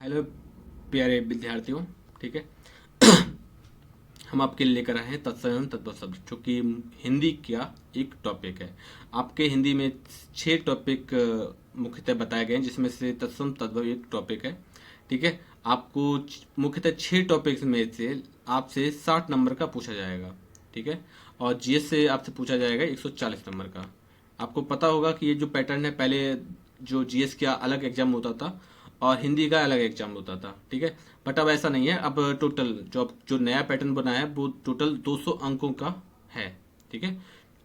Hello प्यारे विद्यार्थियों। ठीक है। हम आपके लिए लेकर आए हैं तत्सम एवं तद्भव शब्द, जो कि हिंदी का एक टॉपिक है। आपके हिंदी में 6 टॉपिक मुख्यतः बताए गए हैं, जिसमें से तत्सम तद्भव एक टॉपिक है। ठीक है। आपको मुख्यतः 6 टॉपिक्स में से आपसे 60 नंबर का पूछा जाएगा। ठीक है। और जीएस से आपसे पूछा जाएगा 140 नंबर का। आपको पता होगा कि ये जो पैटर्न है, पहले जो जीएस का अलग एग्जाम होता था और हिंदी का अलग एग्जाम होता था। ठीक है। बट अब ऐसा नहीं है। अब टोटल जो नया पैटर्न बना है वो टोटल 200 अंकों का है। ठीक है।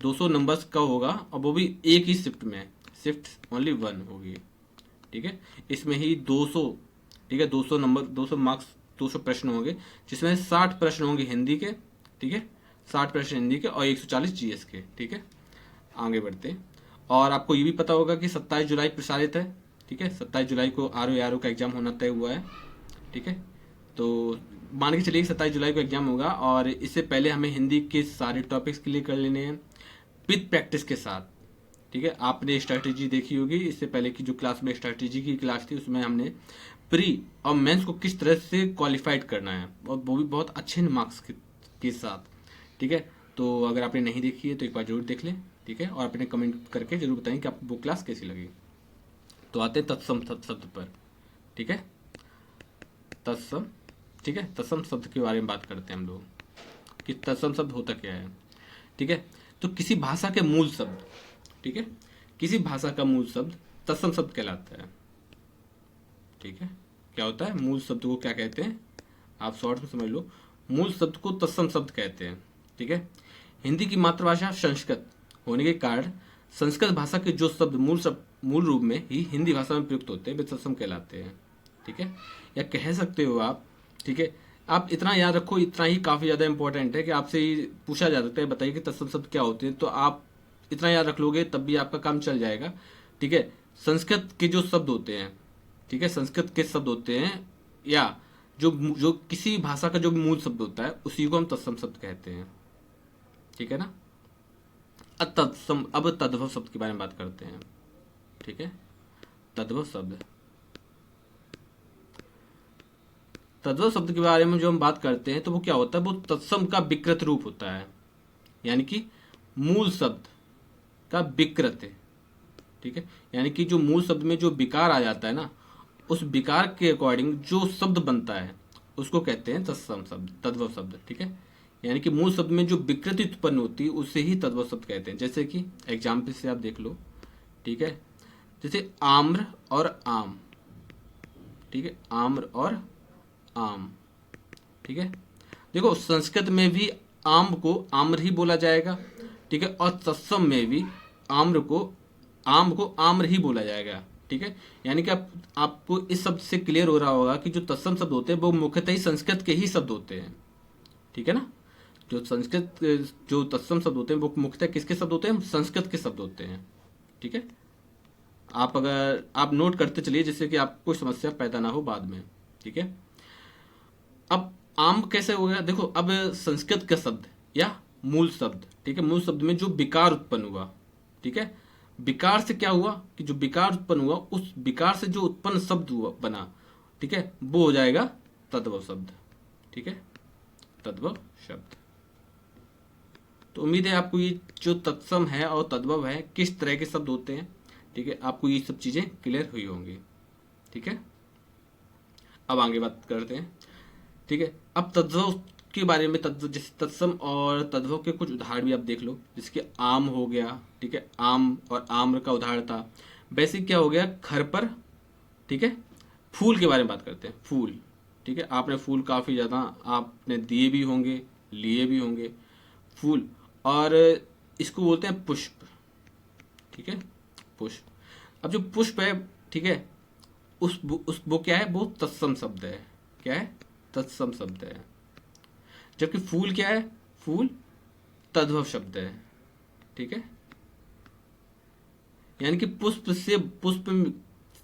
200 नंबर्स का होगा और वो भी एक ही शिफ्ट में। शिफ्ट ओनली वन होगी। ठीक है। इसमें ही 200, ठीक है, 200 नंबर, 200 मार्क्स, 200 प्रश्न होंगे, जिसमें 60 प्रश्न होंगे हिंदी के। ठीक है। 60 प्रश्न हिंदी के और 140 जीएस के। ठीक है। आगे बढ़ते हैं। और आपको ये भी पता होगा कि 27 जुलाई प्रसारित है। ठीक है। 27 जुलाई को आर का एग्जाम होना तय हुआ है। ठीक है। तो मान के चलिए 27 जुलाई को एग्जाम होगा, और इससे पहले हमें हिंदी के सारे टॉपिक्स क्लियर कर लेने हैं विद प्रैक्टिस के साथ। ठीक है। आपने स्ट्रैटेजी देखी होगी इससे पहले की जो क्लास में स्ट्रैटेजी की क्लास थी, उसमें हमने प्री और मेंस को किस तरह से क्वालिफाइड करना है, और वो भी बहुत अच्छे मार्क्स के साथ। ठीक है। तो अगर आपने नहीं देखी है तो एक बार जरूर देख लें। ठीक है। और अपने कमेंट करके जरूर बताएं कि आपको वो क्लास कैसी लगी। तो आते हैं तत्सम शब्द पर। ठीक है। तत्सम। ठीक है। तत्सम शब्द के बारे में बात करते हैं हम लोग कि तत्सम शब्द होता क्या है। ठीक है। तो किसी भाषा के मूल शब्द, ठीक है, किसी भाषा का मूल शब्द तत्सम शब्द कहलाता है। ठीक है। क्या होता है मूल शब्द को क्या कहते हैं, आप शॉर्ट में समझ लो। मूल शब्द को तत्सम शब्द कहते हैं। ठीक है। हिंदी की मातृभाषा संस्कृत होने के कारण संस्कृत भाषा के जो शब्द मूल रूप में ही हिंदी भाषा में प्रयुक्त होते हैं वे तत्सम कहलाते हैं। ठीक है। या कह सकते हो आप। ठीक है। आप इतना याद रखो, इतना ही काफी ज्यादा इंपॉर्टेंट है कि आपसे पूछा जा सकता है बताइए कि तत्सम शब्द क्या होते हैं, तो आप इतना याद रख लोगे तब भी आपका काम चल जाएगा। ठीक है। संस्कृत के जो शब्द होते हैं, ठीक है, संस्कृत के शब्द होते हैं, या जो जो किसी भाषा का जो मूल शब्द होता है उसी को हम तत्सम शब्द कहते हैं। ठीक है ना। अब तद्भव शब्द के बारे में बात करते हैं। ठीक है। तद्भव शब्द, तद्भव शब्द के बारे में जो हम बात करते हैं तो वो क्या होता है, वो तत्सम का विकृत रूप होता है, यानी कि मूल शब्द का विकृत है। ठीक है। यानी कि जो मूल शब्द में जो विकार आ जाता है ना, उस विकार के अकॉर्डिंग जो शब्द बनता है उसको कहते हैं तत्सम शब्द, तद्भव शब्द। ठीक है। यानी कि मूल शब्द में जो विकृति उत्पन्न होती है उसे ही तद्भव शब्द कहते हैं। जैसे कि एग्जाम्पल से आप देख लो। ठीक है। जैसे आम्र और आम। ठीक है। आम्र और आम। ठीक है। देखो संस्कृत में भी आम को आम्र ही बोला जाएगा। ठीक है। और तत्सम में भी आम को आम्र ही बोला जाएगा। ठीक है। यानी कि आपको इस शब्द से क्लियर हो रहा होगा कि जो तत्सम शब्द होते हैं वो मुख्यतः ही संस्कृत के ही शब्द होते हैं। ठीक है ना। जो तत्सम शब्द होते हैं वो मुख्यतः किसके शब्द होते हैं, संस्कृत के शब्द होते हैं। ठीक है। अगर आप नोट करते चलिए जिससे कि आपको समस्या पैदा ना हो बाद में। ठीक है। अब आम कैसे हो गया, देखो अब संस्कृत का शब्द या मूल शब्द, ठीक है, मूल शब्द में जो विकार उत्पन्न हुआ, ठीक है, विकार से क्या हुआ कि जो विकार उत्पन्न हुआ उस विकार से जो उत्पन्न शब्द हुआ बना, ठीक है, वो हो जाएगा तद्भव शब्द। ठीक है। तद्भव शब्द। तो उम्मीद है आपको ये जो तत्सम है और तद्भव है किस तरह के शब्द होते हैं, ठीक है, आपको ये सब चीजें क्लियर हुई होंगी। ठीक है। अब आगे बात करते हैं। ठीक है। अब तद्भव के बारे में, जैसे तत्सम और तद्भव के कुछ उदाहरण भी आप देख लो, जिसके आम हो गया। ठीक है। आम और आम्र का उदाहरण था। वैसे क्या हो गया घर पर। ठीक है। फूल के बारे में बात करते हैं। फूल। ठीक है। आपने फूल काफी ज्यादा आपने दिए भी होंगे, लिए भी होंगे फूल। और इसको बोलते हैं पुष्प। ठीक है। पुष्प। अब जो पुष्प है, ठीक है, उस वो क्या है, वो तत्सम शब्द है। क्या है, तत्सम शब्द है। जबकि फूल क्या है, फूल तद्भव शब्द है। ठीक है। यानी कि पुष्प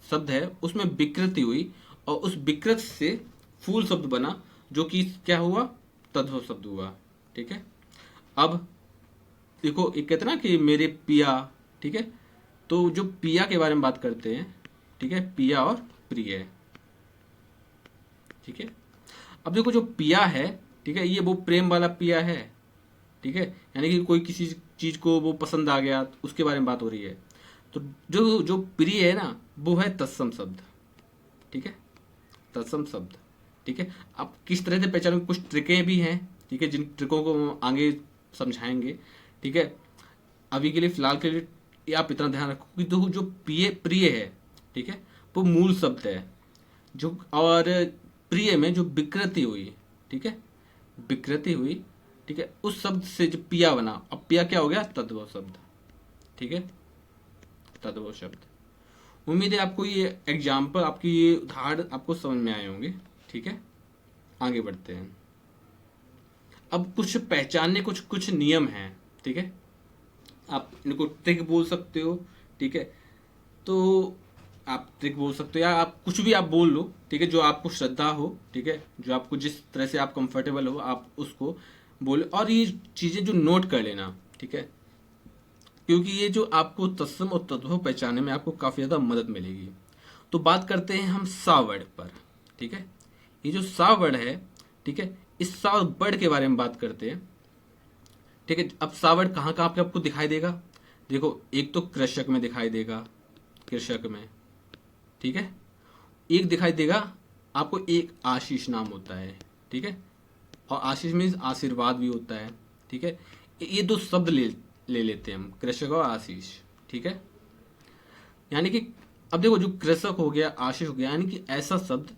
शब्द है उसमें विकृति हुई और उस विकृत से फूल शब्द बना, जो कि क्या हुआ, तद्भव शब्द हुआ। ठीक है। अब देखो एक कहते ना कि मेरे पिया। ठीक है। तो जो पिया के बारे में बात करते हैं, ठीक है, पिया और प्रिय। ठीक है। अब देखो जो पिया है, ठीक है, ये वो प्रेम वाला पिया है, ठीक है, यानी कि कोई किसी चीज को वो पसंद आ गया तो उसके बारे में बात हो रही है। तो जो जो प्रिय है ना, वो है तत्सम शब्द, ठीक है, तत्सम शब्द, ठीक है। अब किस तरह से पहचानोगे, कुछ ट्रिकें भी हैं, ठीक है, जिन ट्रिकों को हम आगे समझाएंगे, ठीक है। अभी के लिए फिलहाल के लिए ये आप इतना ध्यान रखो कि जो प्रिय प्रिय है, ठीक है, वो मूल शब्द है। जो और प्रिय में जो विकृति हुई, ठीक है, विकृति हुई, ठीक है, उस शब्द से जो पिया बना, अब पिया क्या हो गया, तद्भव शब्द, ठीक है, तद्भव शब्द। उम्मीद है आपको ये एग्जाम्पल, आपकी ये उदाहरण आपको समझ में आए होंगे, ठीक है। आगे बढ़ते हैं। अब कुछ पहचानने कुछ कुछ नियम हैं, ठीक है, आप इनको ट्रिक बोल सकते हो, ठीक है। तो आप ट्रिक बोल सकते हो या आप कुछ भी आप बोल लो, ठीक है, जो आपको श्रद्धा हो, ठीक है, जो आपको जिस तरह से आप कंफर्टेबल हो आप उसको बोले, और ये चीजें जो नोट कर लेना, ठीक है, क्योंकि ये जो आपको तत्सम और तद्भव पहचानने में आपको काफी ज्यादा मदद मिलेगी। तो बात करते हैं हम सा वर्ड पर, ठीक है। ये जो सा वर्ड है, ठीक है, इस सा वर्ड के बारे में बात करते हैं, ठीक है। अब सा वर्ड कहाँ कहाँ पे आपको दिखाई देगा, देखो एक तो कृषक में दिखाई देगा, कृषक में, ठीक है। एक दिखाई देगा आपको, एक आशीष नाम होता है, ठीक है, और आशीष मीन्स आशीर्वाद भी होता है, ठीक है। ये दो शब्द ले लेते हैं हम, कृषक और आशीष, ठीक है। यानी कि अब देखो जो कृषक हो गया, आशीष हो गया, यानी कि ऐसा शब्द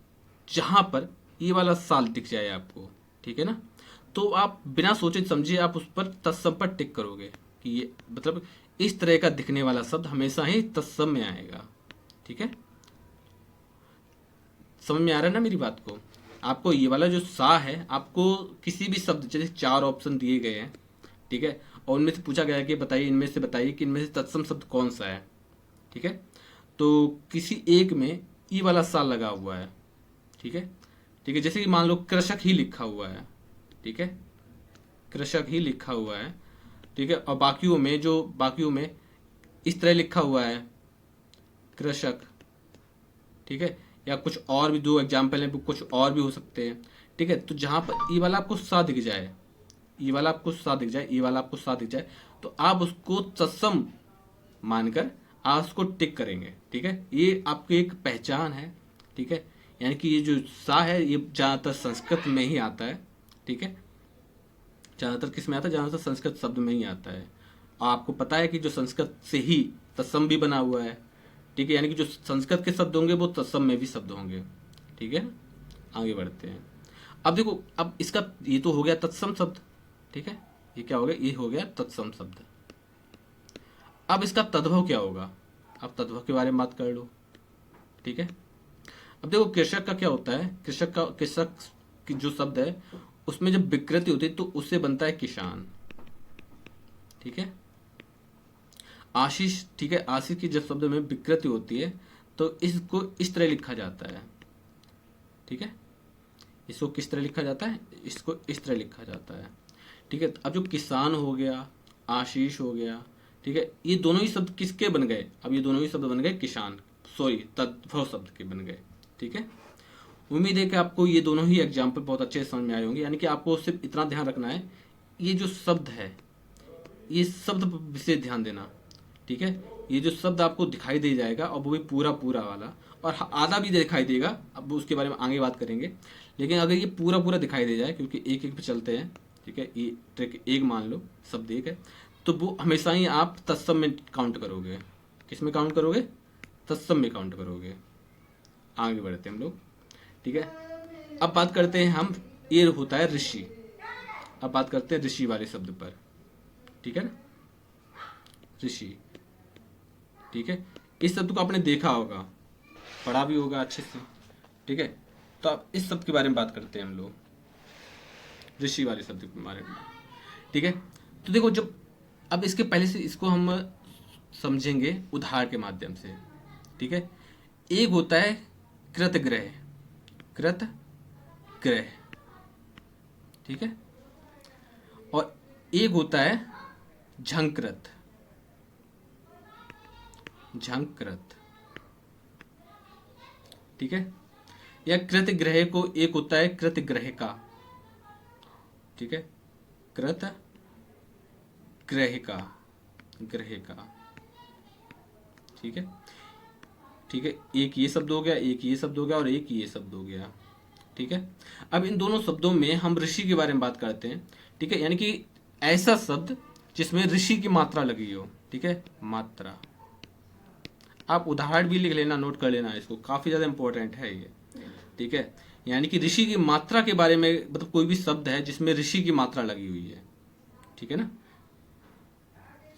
जहां पर ये वाला साल दिख जाए आपको, ठीक है ना, तो आप बिना सोचे समझे आप उस पर तत्सम पर टिक करोगे कि ये मतलब इस तरह का दिखने वाला शब्द हमेशा ही तत्सम में आएगा, ठीक है। समझ में आ रहा है ना मेरी बात को। आपको ये वाला जो सा है, आपको किसी भी शब्द, जैसे 4 ऑप्शन दिए गए हैं, ठीक है, और उनमें से पूछा गया है कि बताइए, इनमें से बताइए कि इनमें से तत्सम शब्द कौन सा है, ठीक है। तो किसी एक में ई वाला सा लगा हुआ है, ठीक है, ठीक है। जैसे कि मान लो कृषक ही लिखा हुआ है, ठीक है, कृषक ही लिखा हुआ है, ठीक है, और बाकियों में इस तरह लिखा हुआ है कृषक, ठीक है, या कुछ और भी 2 एग्जाम्पल हैं, कुछ और भी हो सकते हैं, ठीक है। तो जहां पर ई वाला आपको सा दिख जाए, ई वाला आपको सा दिख जाए, ई वाला आपको सा दिख जाए, तो आप उसको तत्सम मानकर आप उसको टिक करेंगे, ठीक है। ये आपकी एक पहचान है, ठीक है। यानी कि ये जो सा है ये ज्यादातर संस्कृत में ही आता है, ठीक है, ज्यादातर किस में आता है, ज्यादातर संस्कृत शब्द में ही आता है। और आपको पता है कि जो संस्कृत से ही तत्सम भी बना हुआ है, ठीक है, यानी कि जो संस्कृत के शब्द होंगे वो तत्सम में भी शब्द होंगे, ठीक है। आगे बढ़ते हैं। अब देखो, अब इसका ये तो हो गया तत्सम शब्द, ठीक है, ये क्या हो गया, ये हो गया तत्सम शब्द। अब इसका तद्भव क्या होगा, अब तद्भव के बारे में बात कर लो, ठीक है। अब देखो कृषक का क्या होता है, कृषक की जो शब्द है उसमें जब विकृति होती है तो उससे बनता है किसान, ठीक है। आशीष, ठीक है, आशीष की जब शब्द में विकृति होती है तो इसको इस तरह लिखा जाता है, ठीक है। इसको किस तरह लिखा जाता है, इसको इस तरह लिखा जाता है, ठीक है। अब जो किसान हो गया, आशीष हो गया, ठीक है, ये दोनों ही शब्द किसके बन गए, अब ये दोनों ही शब्द बन गए किसान, सॉरी तद्भव शब्द के बन गए, ठीक है। उम्मीद है कि आपको ये दोनों ही एग्जाम्पल बहुत अच्छे से समझ में आए होंगे। यानी कि आपको सिर्फ इतना ध्यान रखना है, ये जो शब्द है, ये शब्द पर विशेष ध्यान देना, ठीक है। ये जो शब्द आपको दिखाई दे जाएगा और वो भी पूरा पूरा वाला, और आधा भी दिखाई देगा, अब उसके बारे में आगे बात करेंगे। लेकिन अगर ये पूरा पूरा दिखाई दे जाए, क्योंकि एक एक पे चलते हैं, ठीक है, ये ट्रिक एक मान लो, शब्द एक है, तो वो हमेशा ही आप तत्सम में काउंट करोगे। किस में काउंट करोगे, तत्सम में काउंट करोगे। आगे बढ़ते हैं हम लोग, ठीक है। अब बात करते हैं हम, ये होता है ऋषि। अब बात करते हैं ऋषि वाले शब्द पर, ठीक है ना, ऋषि, ठीक है। इस शब्द को आपने देखा होगा, पढ़ा भी होगा अच्छे से, ठीक है। तो अब इस शब्द के बारे में बात करते हैं हम लोग, ऋषि वाले शब्द के बारे में, ठीक है। तो देखो, जब अब इसके पहले से इसको हम समझेंगे उदाहरण के माध्यम से, ठीक है। एक होता है कृतग्रह, कृतग्रह, ठीक है, और एक होता है झंकृत, झंकृत, ठीक है। या कृतग्रह को एक होता है कृतग्रहिका, ठीक है, कृतग्रहिका, ग्रहिका, ठीक है, ठीक है। एक ये शब्द हो गया, एक ये शब्द हो गया और एक ये शब्द हो गया, ठीक है। अब इन दोनों शब्दों में हम ऋषि के बारे में बात करते हैं, ठीक है, यानी कि ऐसा शब्द जिसमें ऋषि की मात्रा लगी हो, ठीक है, मात्रा। आप उदाहरण भी लिख लेना, नोट कर लेना इसको, काफी ज्यादा इंपॉर्टेंट है ये, ठीक है। यानी कि ऋषि की मात्रा के बारे में, मतलब कोई भी शब्द है जिसमें ऋषि की मात्रा लगी हुई है, ठीक है ना,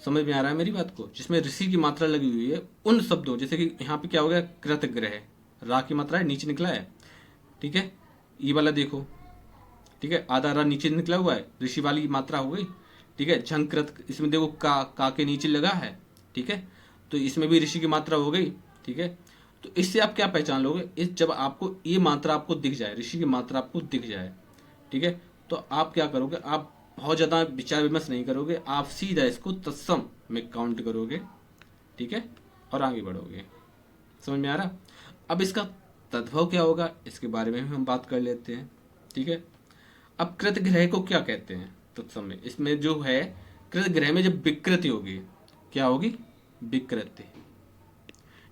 समझ में आ रहा है मेरी बात को, जिसमें ऋषि की मात्रा लगी हुई है उन शब्दों, जैसे कि यहाँ पे क्या हो गया, कृतग्रह, रा की मात्रा है, नीचे निकला है, ठीक है, ये वाला देखो, ठीक है, आधा रा नीचे निकला हुआ है, ऋषि वाली मात्रा हो गई, ठीक है। झंकृत, इसमें देखो का के नीचे लगा है, ठीक है, तो इसमें भी ऋषि की मात्रा हो गई, ठीक है। तो इससे आप क्या पहचान लोगे, इस जब आपको ये मात्रा आपको दिख जाए, ऋषि की मात्रा आपको दिख जाए, ठीक है, तो आप क्या करोगे, आप बहुत ज्यादा विचार विमर्श नहीं करोगे, आप सीधा इसको तत्सम में काउंट करोगे, ठीक है, और आगे बढ़ोगे। समझ में आ रहा। अब इसका तद्भव क्या होगा, इसके बारे में भी हम बात कर लेते हैं, ठीक है। अब कृतग्रह को क्या कहते हैं तत्सम में, इसमें जो है कृतग्रह में जब विकृति होगी, क्या होगी, विकृति,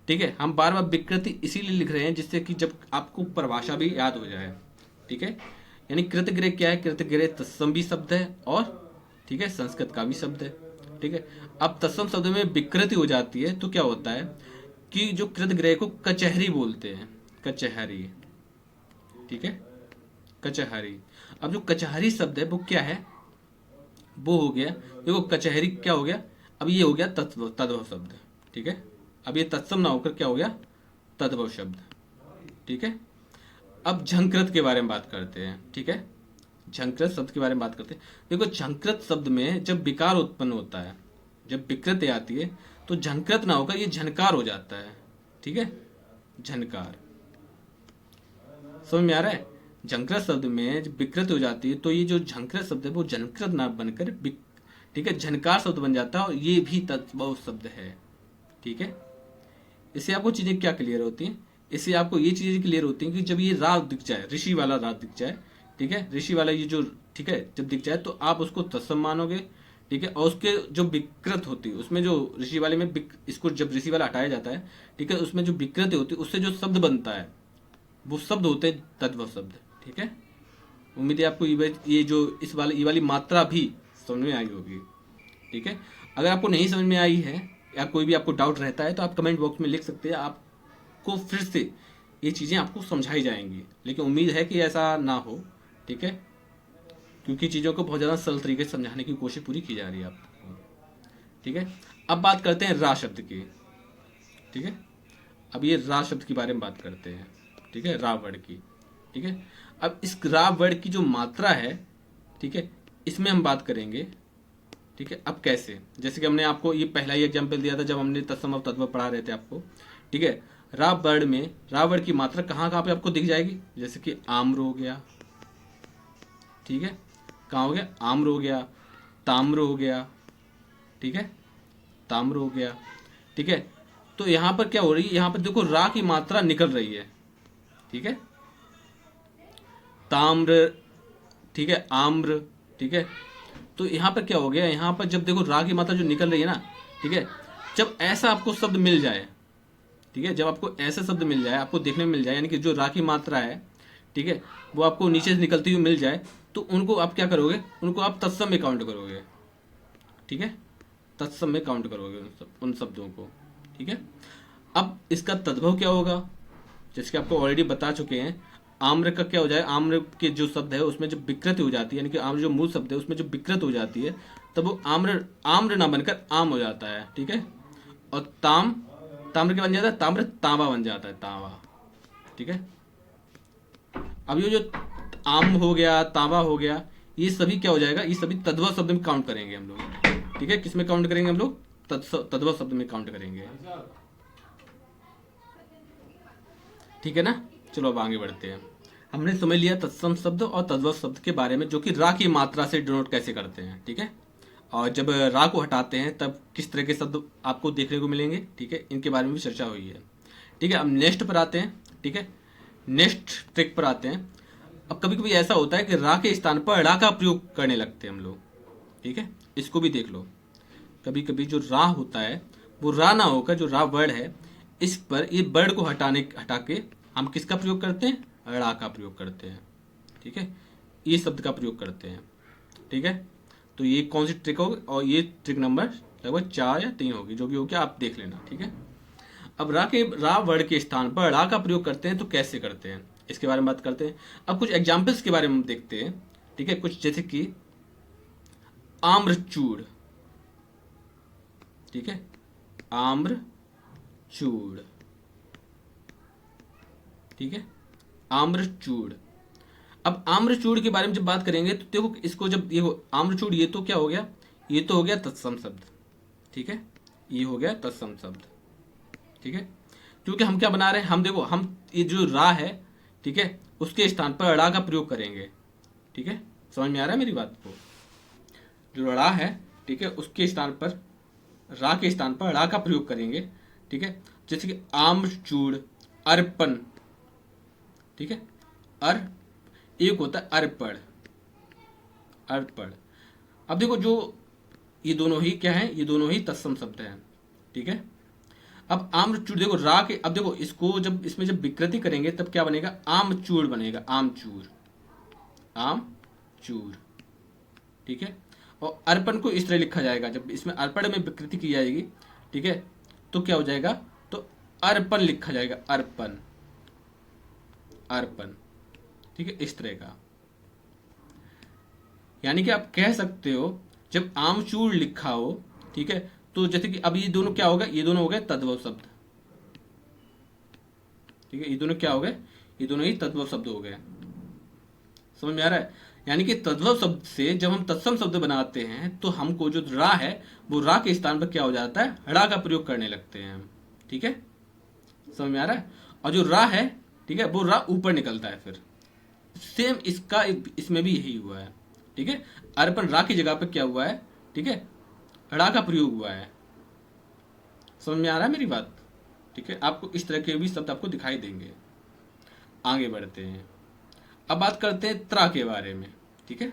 ठीक है। हम बार बार विकृति इसीलिए लिख रहे हैं जिससे कि जब आपको परिभाषा भी याद हो जाए, ठीक है। यानी कृतग्रह क्या है, कृतग्रह तत्सम भी शब्द है और, ठीक है, संस्कृत का भी शब्द है, ठीक है। अब तत्सम शब्द में विकृति हो जाती है तो क्या होता है कि जो कृतग्रह को कचहरी बोलते हैं, कचहरी, ठीक है, कचहरी। अब जो कचहरी शब्द है वो क्या है, वो हो गया, देखो कचहरी क्या हो गया, अब ये हो गया तद्भव शब्द, ठीक है। अब ये तत्सम ना होकर क्या हो गया, तद्भव शब्द, ठीक है। अब झंकृत के बारे में बात करते हैं, ठीक है, झंकृत शब्द के बारे में बात करते हैं। देखो झंकृत शब्द में जब विकार उत्पन्न होता है, जब विकृति आती है तो झंकृत ना होकर ये झनकार हो जाता है, ठीक है, झनकार। समझ में आ रहा है, झंकृत शब्द में जब विकृति हो जाती है तो ये जो झंकृत शब्द है वो झनकृत ना बनकर, ठीक है, झनकार शब्द बन जाता है और ये भी तद्भव शब्द है, ठीक है। इससे आपको चीजें क्या क्लियर होती हैं, इससे आपको ये चीजें क्लियर होती हैं कि जब ये राग दिख जाए, ऋषि वाला राग दिख जाए, ठीक है, ऋषि वाला ये जो, ठीक है, जब दिख जाए तो आप उसको तत्सम मानोगे, ठीक है। और उसके जो विकृत होती है उसमें जो ऋषि वाले में इसको जब ऋषि वाला हटाया जाता है, ठीक है, उसमें जो विकृति होती है उससे जो शब्द बनता है वो शब्द होते हैं तद्भव शब्द, ठीक है। उम्मीद है आपको ये जो इस वाले ये वाली मात्रा भी समझ में आई होगी, ठीक है। अगर आपको नहीं समझ में आई है या कोई भी आपको डाउट रहता है तो आप कमेंट बॉक्स में लिख सकते हैं, आपको फिर से ये चीज़ें आपको समझाई जाएंगी, लेकिन उम्मीद है कि ऐसा ना हो, ठीक है, क्योंकि चीज़ों को बहुत ज़्यादा सरल तरीके से समझाने की कोशिश पूरी की जा रही है आपको, ठीक है। अब बात करते हैं रा शब्द की, ठीक है। अब ये रा शब्द के बारे में बात करते हैं, ठीक है, रा वर्ड की, ठीक है। अब इस रा वर्ड की जो मात्रा है, ठीक है, इसमें हम बात करेंगे, ठीक है। अब कैसे, जैसे कि हमने आपको ये पहला ही एग्जाम्पल दिया था जब हमने तत्सम और तद्भव पढ़ा रहे थे आपको, ठीक है। रा वर्ड में रा वर्ड की मात्रा कहाँ कहाँ पे आपको दिख जाएगी, जैसे कि आम्र हो गया, ठीक है, कहाँ हो गया, आम्र हो गया, ताम्र हो गया, ठीक है, ताम्र हो गया, ठीक है। तो यहाँ पर क्या हो रही है, यहाँ पर देखो रा की मात्रा निकल रही है, ठीक है, ताम्र, ठीक है, आम्र, ठीक है। तो यहाँ पर क्या हो गया, यहाँ पर जब देखो रा की मात्रा जो निकल रही है ना, ठीक है, जब ऐसा आपको शब्द मिल जाए, ठीक है, जब आपको ऐसा शब्द मिल जाए, आपको देखने में मिल जाए, यानी कि जो रा की मात्रा है, ठीक है, वो आपको नीचे से निकलती हुई मिल जाए, तो उनको आप क्या करोगे, उनको आप तत्सम में काउंट करोगे, ठीक है, तत्सम में काउंट करोगे उन शब्दों को, ठीक है। अब इसका तद्भव क्या होगा, जैसे कि आपको ऑलरेडी बता चुके हैं, आम्र का क्या हो जाए, आम्र के जो शब्द है उसमें जब विकृति हो जाती है, यानी कि आम्र जो मूल शब्द है उसमें जब विकृत हो जाती है तब वो आम्र आम्र ना बनकर आम हो जाता है, ठीक है। और ताम्र क्या बन जाता है, ताम्र तांबा बन जाता है, तांबा, ठीक है। अब ये जो आम हो गया, तांबा हो गया, ये सभी क्या हो जाएगा, ये सभी तद्भव शब्द में काउंट करेंगे हम लोग, ठीक है। किस में काउंट करेंगे हम लोग, तद्भव शब्द में काउंट करेंगे, ठीक है ना। चलो अब आगे बढ़ते हैं। हमने समझ लिया तत्सम शब्द और तद्भव शब्द के बारे में, जो कि रा की मात्रा से डिनोट कैसे करते हैं, ठीक है। और जब रा को हटाते हैं तब किस तरह के शब्द आपको देखने को मिलेंगे, ठीक है, इनके बारे में भी चर्चा हुई है, ठीक है। अब नेक्स्ट पर आते हैं, ठीक है। नेक्स्ट ट्रिक पर आते हैं। अब कभी कभी ऐसा होता है कि रा के स्थान पर ड़ा का प्रयोग करने लगते हैं हम लोग, ठीक है, इसको भी देख लो। कभी कभी जो रा होता है वो रा ना होकर जो रा वर्ड है, इस पर ये वर्ड को हटा के हम किसका प्रयोग करते हैं, ड़ा का प्रयोग करते हैं, ठीक है, ये शब्द का प्रयोग करते हैं, ठीक है। तो ये कौन सी ट्रिक होगी, और ये ट्रिक नंबर लगभग 4 या 3 होगी, जो भी होगी आप देख लेना, ठीक है। अब रा वर्ड के स्थान पर ड़ा का प्रयोग करते हैं तो कैसे करते हैं, इसके बारे में बात करते हैं। अब कुछ एग्जाम्पल्स के बारे में देखते हैं, ठीक है। कुछ जैसे कि आम्रचूड़, ठीक है, आम्रचूड़, ठीक है, आम्रचूड़। अब आम्रचूड़ के बारे में जब बात करेंगे तो देखो इसको, जब देखो आम्रचूड़, ये तो क्या हो गया, ये तो हो गया तत्सम शब्द, ठीक है, ये हो गया तत्सम शब्द, ठीक है। क्योंकि हम क्या बना रहे हैं, हम देखो, हम ये जो रा है, ठीक है, उसके स्थान पर अड़ा का प्रयोग करेंगे, ठीक है, समझ में आ रहा है मेरी बात को। जो रा है, ठीक है, उसके स्थान पर, रा के स्थान पर अड़ा का प्रयोग करेंगे, ठीक है। जैसे कि आम्रचूड़, अर्पण, ठीक है, एक होता है अर्पण, अर्पण। अब देखो जो ये दोनों ही क्या है, ये दोनों ही तत्सम शब्द हैं, ठीक है। अब आम्रचूड़ देखो रा के, अब देखो इसको जब इसमें जब विकृति करेंगे तब क्या बनेगा, आमचूड़ बनेगा, आमचूर, आमचूर, ठीक है। और अर्पण को इस तरह लिखा जाएगा, जब इसमें अर्पण में विकृति की जाएगी, ठीक है, तो क्या हो जाएगा, तो अर्पण लिखा जाएगा, अर्पण, अर्पण, ठीक है, इस तरह का। यानी कि आप कह सकते हो जब आमचूर लिखा हो, ठीक है, तो जैसे कि अब ये दोनों क्या हो गए, ये दोनों हो गए तद्भव शब्द, ठीक है, ये दोनों क्या हो गए, ये दोनों ही तद्भव शब्द हो गए। समझ में आ रहा है। यानी कि तद्भव शब्द से जब हम तत्सम शब्द बनाते हैं तो हमको जो रा है वो रा के स्थान पर क्या हो जाता है, ड़ा का प्रयोग करने लगते हैं हम, ठीक है, समझ में आ रहा है। और जो रा है, ठीक है, वो रा ऊपर निकलता है, फिर सेम इसका इसमें भी यही हुआ है, ठीक है। अर्पण रा की जगह पे क्या हुआ है, ठीक है, ड़ा का प्रयोग हुआ है। समझ में आ रहा है मेरी बात, ठीक है। आपको इस तरह के भी शब्द आपको दिखाई देंगे। आगे बढ़ते हैं, अब बात करते हैं त्रा के बारे में, ठीक है।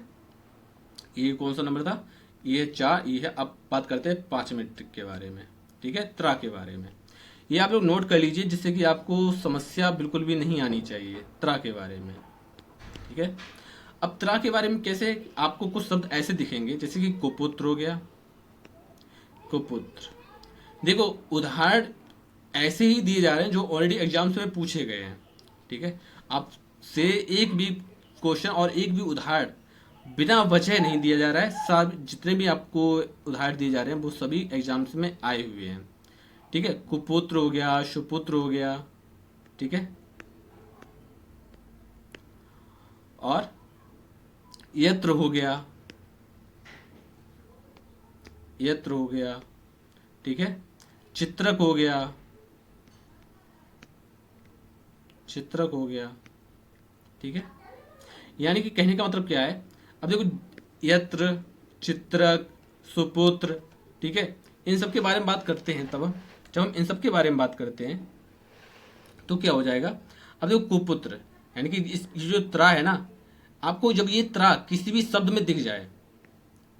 ये कौन सा नंबर था, ये 4, ये है। अब बात करते हैं 5वें ट्रिक के बारे में, ठीक है, त्रा के बारे में। ये आप लोग नोट कर लीजिए जिससे कि आपको समस्या बिल्कुल भी नहीं आनी चाहिए त्रा के बारे में, ठीक है। अब त्रा के बारे में कैसे, आपको कुछ शब्द ऐसे दिखेंगे जैसे कि कुपुत्र हो गया, कुपुत्र। देखो उदाहरण ऐसे ही दिए जा रहे हैं जो ऑलरेडी एग्जाम्स में पूछे गए हैं, ठीक है। आपसे एक भी क्वेश्चन और एक भी उदाहरण बिना वजह नहीं दिया जा रहा है। सब जितने भी आपको उदाहरण दिए जा रहे हैं वो सभी एग्जाम्स में आए हुए हैं, ठीक है। कुपुत्र हो गया, सुपुत्र हो गया, ठीक है, और यत्र हो गया, यत्र हो गया, ठीक है, चित्रक हो गया, चित्रक हो गया, ठीक है। यानी कि कहने का मतलब क्या है, अब देखो यत्र, चित्रक, सुपुत्र, ठीक है, इन सब के बारे में बात करते हैं। तब जब हम इन सब के बारे में बात करते हैं तो क्या हो जाएगा, अब देखो कुपुत्र, यानी कि इस जो त्रा है ना, आपको जब ये त्रा किसी भी शब्द में दिख जाए,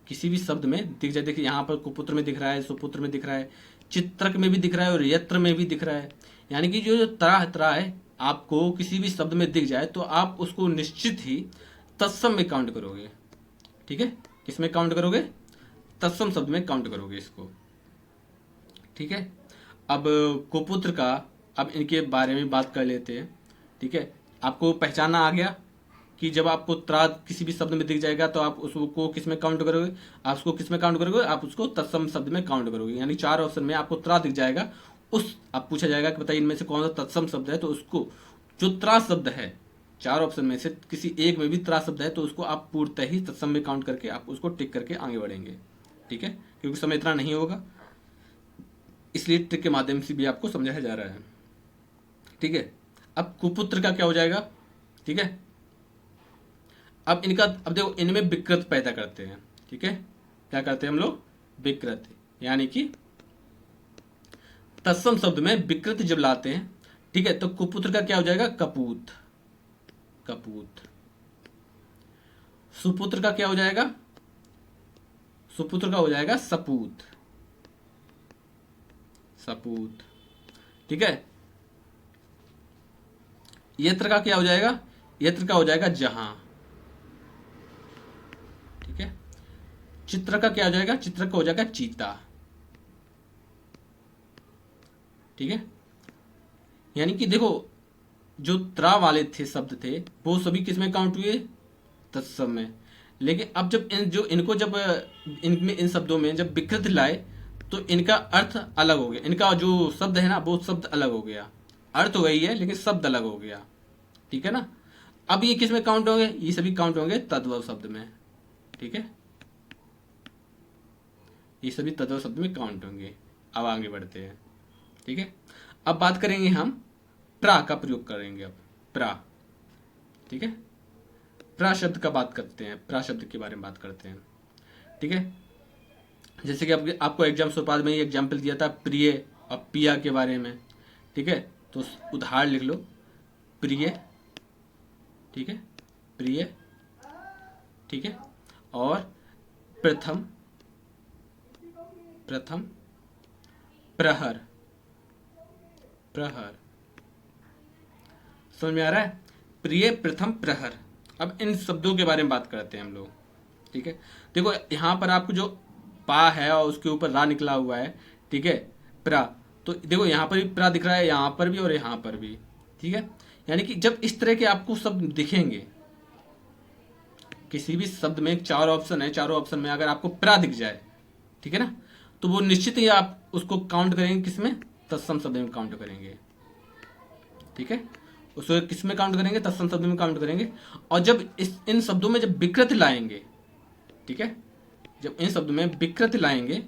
किसी भी शब्द में दिख जाए, देखिए यहाँ पर कुपुत्र में दिख रहा है, सुपुत्र में दिख रहा है, चित्रक में भी दिख रहा है और यत्र में भी दिख रहा है। यानी कि जो त्रा है आपको किसी भी शब्द में दिख जाए तो आप उसको निश्चित ही तत्सम में काउंट करोगे, ठीक है। किसमें काउंट करोगे, तत्सम शब्द में काउंट करोगे इसको, ठीक है। अब कुपुत्र का, अब इनके बारे में बात कर लेते हैं, ठीक है। आपको पहचाना आ गया कि जब आपको त्रा किसी भी शब्द में दिख जाएगा तो आप उसको किस में काउंट करोगे, आप उसको किस में काउंट करोगे, आप उसको तत्सम शब्द में काउंट करोगे। यानी 4 ऑप्शन में आपको त्रा दिख जाएगा, उस आप पूछा जाएगा कि बताइए इनमें से कौन सा तत्सम शब्द है, तो उसको जो त्रा शब्द है 4 ऑप्शन में से किसी एक में भी त्रा शब्द है तो उसको आप पूर्णतः ही तत्सम में काउंट करके आप उसको टिक करके आगे बढ़ेंगे, ठीक है। क्योंकि समय इतना नहीं होगा, इसलिए ट्रिक के माध्यम से भी आपको समझाया जा रहा है, ठीक है। अब कुपुत्र का क्या हो जाएगा, ठीक है। अब इनका, अब देखो इनमें विकृत पैदा करते हैं, ठीक है। क्या करते हैं हम लोग, विकृत, यानी कि तत्सम शब्द में विकृत जब लाते हैं, ठीक है, तो कुपुत्र का क्या हो जाएगा, कपूत, कपूत। सुपुत्र का क्या हो जाएगा? सुपुत्र का हो जाएगा सपूत, सपूत। ठीक है। यत्र का क्या हो जाएगा? यत्र का हो जाएगा जहां। ठीक है। चित्र का क्या हो जाएगा? चित्र का हो जाएगा चीता। ठीक है। यानी कि देखो, जो त्रा वाले थे शब्द थे वो सभी किस में काउंट हुए? तत्सम में। लेकिन अब जब इनको जब इनमें इन शब्दों में जब विकृति लाए तो इनका अर्थ अलग हो गया। इनका जो शब्द है ना वो शब्द अलग हो गया। अर्थ वही है लेकिन शब्द अलग हो गया। ठीक है ना। अब ये किस में काउंट होंगे? ये सभी काउंट होंगे तद्भव शब्द में। ठीक है। ये सभी तद्भव शब्द में काउंट होंगे। अब आगे बढ़ते हैं। ठीक है। अब बात करेंगे हम प्रा का प्रयोग करेंगे। अब प्रा। ठीक है। प्रा शब्द का बात करते हैं, प्रा शब्द के बारे में बात करते हैं। ठीक है। जैसे कि आपको एग्जाम सुपाद में ही एग्जाम्पल दिया था प्रिय और पिया के बारे में। ठीक है। तो उदाहरण लिख लो, प्रिय। ठीक है। प्रिय। ठीक है। और प्रथम, प्रथम। प्रहर, प्रहर। समझ में आ रहा है? प्रिय, प्रथम, प्रहर। अब इन शब्दों के बारे में बात करते हैं हम लोग। ठीक है। देखो यहां पर आपको जो पा है और उसके ऊपर रा निकला हुआ है। ठीक है। प्रा। तो देखो यहां पर भी प्रा दिख रहा है, यहां पर भी और यहां पर भी। ठीक है। यानी कि जब इस तरह के आपको शब्द दिखेंगे, किसी भी शब्द में चार ऑप्शन है, चारों ऑप्शन में अगर आपको प्रा दिख जाए, ठीक है ना, तो वो निश्चित ही आप उसको काउंट करेंगे किसमें? तत्सम शब्द में काउंट करेंगे। ठीक है। उसको किस में काउंट करेंगे? तत्सम शब्द में काउंट करेंगे। और जब इन शब्दों में जब विकृति लाएंगे, ठीक है, जब इन शब्दों में विकृति लाएंगे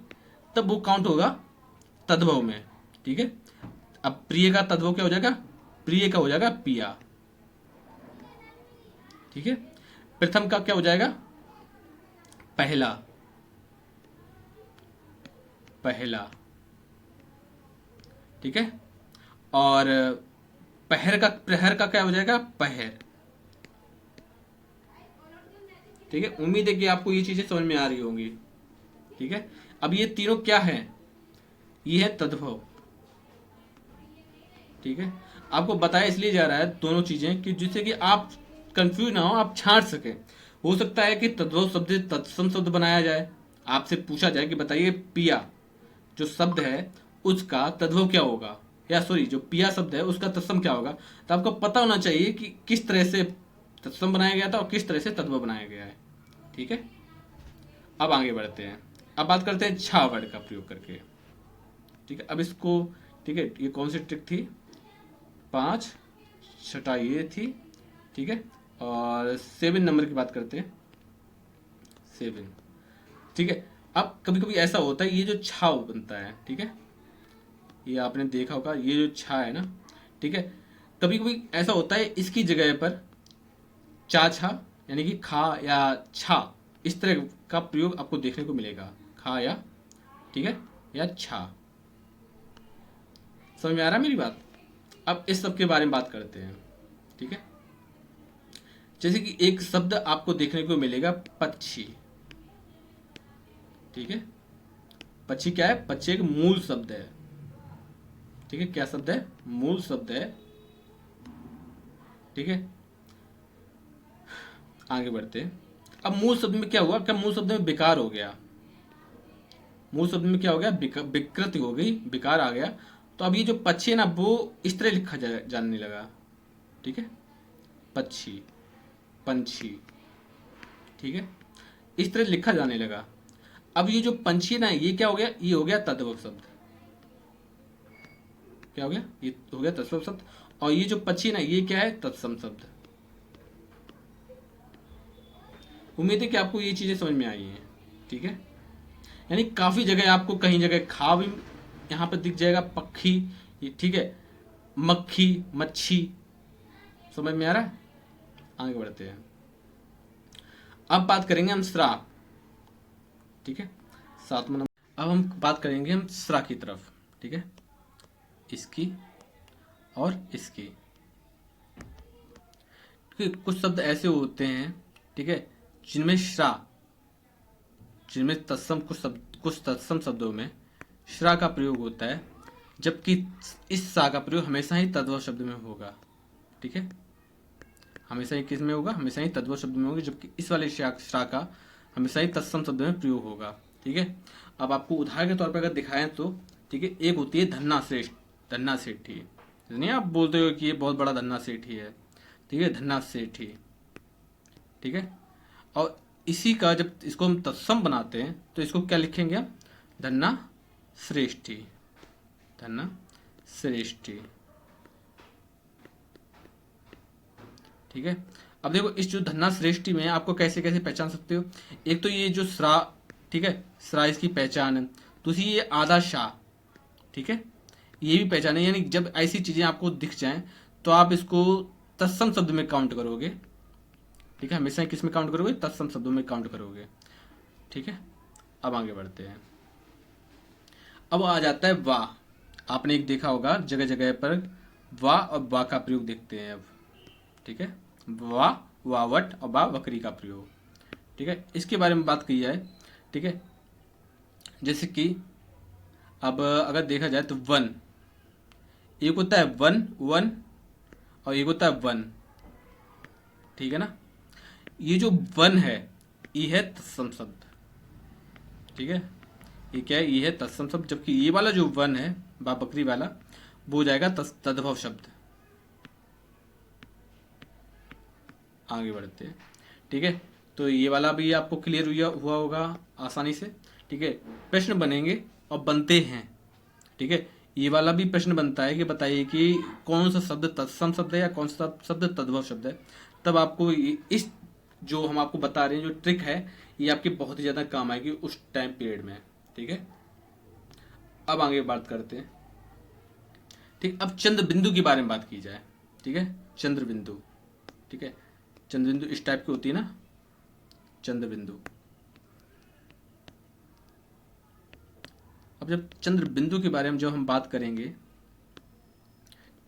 तब वो काउंट होगा तद्भव में। ठीक है। अब प्रिय का तद्भव क्या हो जाएगा? प्रिय का हो जाएगा पिया। ठीक है। प्रथम का क्या हो जाएगा? पहला, पहला। ठीक है। और प्रहर का क्या हो जाएगा? पहर। ठीक है। उम्मीद है कि आपको ये चीजें समझ में आ रही होंगी। ठीक है। अब ये तीनों क्या है? ये है तद्भव। ठीक है। आपको बताया इसलिए जा रहा है दोनों चीजें कि जिससे कि आप कंफ्यूज ना हो, आप छांट सके। हो सकता है कि तद्भव शब्द तत्सम शब्द बनाया जाए, आपसे पूछा जाए कि बताइए पिया जो शब्द है उसका तद्भव क्या होगा, या सॉरी जो पिया शब्द है उसका तत्सम क्या होगा। तो आपको पता होना चाहिए कि किस तरह से तत्सम बनाया गया था और किस तरह से तद्भव बनाया गया है। ठीक है। अब आगे बढ़ते हैं। अब बात करते हैं छा वर्ड का प्रयोग करके। ठीक है। अब इसको, ठीक है, ये कौन सी ट्रिक थी? 5, छठा ये थी। ठीक है। और 7 नंबर की बात करते हैं। 7। ठीक है। अब कभी कभी ऐसा होता है, ये जो छा बनता है, ठीक है, ये आपने देखा होगा, ये जो छा है ना, ठीक है, कभी कभी ऐसा होता है इसकी जगह पर चा छा यानी कि खा या छा, इस तरह का प्रयोग आपको देखने को मिलेगा। खा या, ठीक है, या छा। समझ में आ रहा है मेरी बात? अब इस सब के बारे में बात करते हैं। ठीक है। जैसे कि एक शब्द आपको देखने को मिलेगा पक्षी। ठीक है। पक्षी क्या है? पक्षी एक मूल शब्द है। ठीक है। क्या शब्द है? मूल शब्द है। ठीक है। आगे बढ़ते हैं। अब मूल शब्द में क्या हुआ? क्या मूल शब्द में विकार हो गया? मूल शब्द में क्या हो गया? विकृति हो गई, विकार आ गया। तो अब ये जो पक्षी है ना वो इस तरह लिखा जाने लगा। ठीक है। पक्षी, पंछी। ठीक है। इस तरह लिखा जाने लगा। अब ये जो पंछी है ना ये क्या हो गया? ये हो गया तद्भव शब्द। क्या हो गया? ये हो गया तत्सम शब्द। और ये जो पक्षी ना ये क्या है? तत्सम शब्द। उम्मीद है कि आपको ये चीजें समझ में आई हैं। ठीक है। यानी काफी जगह आपको कहीं जगह खा भी यहां पर दिख जाएगा, पक्षी, ठीक है, मक्खी, मच्छी। समझ में आ रहा है? आगे बढ़ते हैं। अब बात करेंगे हम स्रा। ठीक है। 7वां नंबर। अब हम बात करेंगे हम स्रा की तरफ। ठीक है। इसकी और इसकी। क्योंकि कुछ शब्द ऐसे होते हैं, ठीक है, जिनमें श्रा, जिनमें तत्सम कुछ तत्सम शब्दों में श्रा का प्रयोग होता है, जबकि इस सा का प्रयोग हमेशा ही तद्भव शब्द में होगा। ठीक है, हमेशा ही किस में होगा, हमेशा ही तद्भव शब्द में होगा, जबकि इस वाले श्रा का हमेशा ही तत्सम शब्द में प्रयोग होगा। ठीक है, अब आपको उदाहरण के तौर पर अगर दिखाएं तो, ठीक है, एक होती है धन्ना श्रेष्ठ, धन्ना सेठी, नहीं आप बोलते हो कि ये बहुत बड़ा धन्ना सेठी है, ठीक है, धन्ना सेठी। ठीक है, और इसी का जब इसको हम तत्सम बनाते हैं तो इसको क्या लिखेंगे हम, धन्ना श्रेष्ठी, धन्ना श्रेष्ठी। ठीक है, अब देखो इस जो धन्ना श्रेष्ठी में आपको कैसे कैसे पहचान सकते हो, एक तो ये जो श्रा, ठीक है, श्रा इसकी पहचान है, दूसरी ये आधा शाह, ठीक है, ये भी पहचान है, यानी जब ऐसी चीजें आपको दिख जाएं तो आप इसको तत्सम शब्द में काउंट करोगे। ठीक है, हमेशा किस में काउंट करोगे, तत्सम शब्दों में काउंट करोगे। ठीक है, अब आगे बढ़ते हैं। अब आ जाता है वाह। आपने एक देखा होगा जगह जगह पर वाह और वाह का प्रयोग देखते हैं अब। ठीक है, वाह, वावट और वाह बकरी का प्रयोग। ठीक है, इसके बारे में बात की जाए, ठीक है, जैसे कि अब अगर देखा जाए तो वन, एक होता है वन, वन, और एक होता है वन। ठीक है ना, ये जो वन है ये है तत्सम शब्द। ठीक है, ये क्या है, ये है तत्सम शब्द, जबकि ये वाला जो वन है, बा बकरी वाला, वो हो जाएगा तद्भव शब्द। आगे बढ़ते हैं। ठीक है, तो ये वाला भी आपको क्लियर हुआ होगा आसानी से। ठीक है, प्रश्न बनेंगे और बनते हैं। ठीक है, ये वाला भी प्रश्न बनता है कि बताइए कि कौन सा शब्द तत्सम शब्द है या कौन सा शब्द तद्भव शब्द है। तब आपको इस जो हम आपको बता रहे हैं जो ट्रिक है, ये आपके बहुत ही ज्यादा काम आएगी उस टाइम पीरियड में। ठीक है, अब आगे बात करते हैं। ठीक, अब चंद्र बिंदु के बारे में बात की जाए। ठीक है, चंद्र बिंदु, ठीक है, चंद्र बिंदु इस टाइप की होती है ना, चंद्र बिंदु। अब जब चंद्र बिंदु के बारे में जब हम बात करेंगे,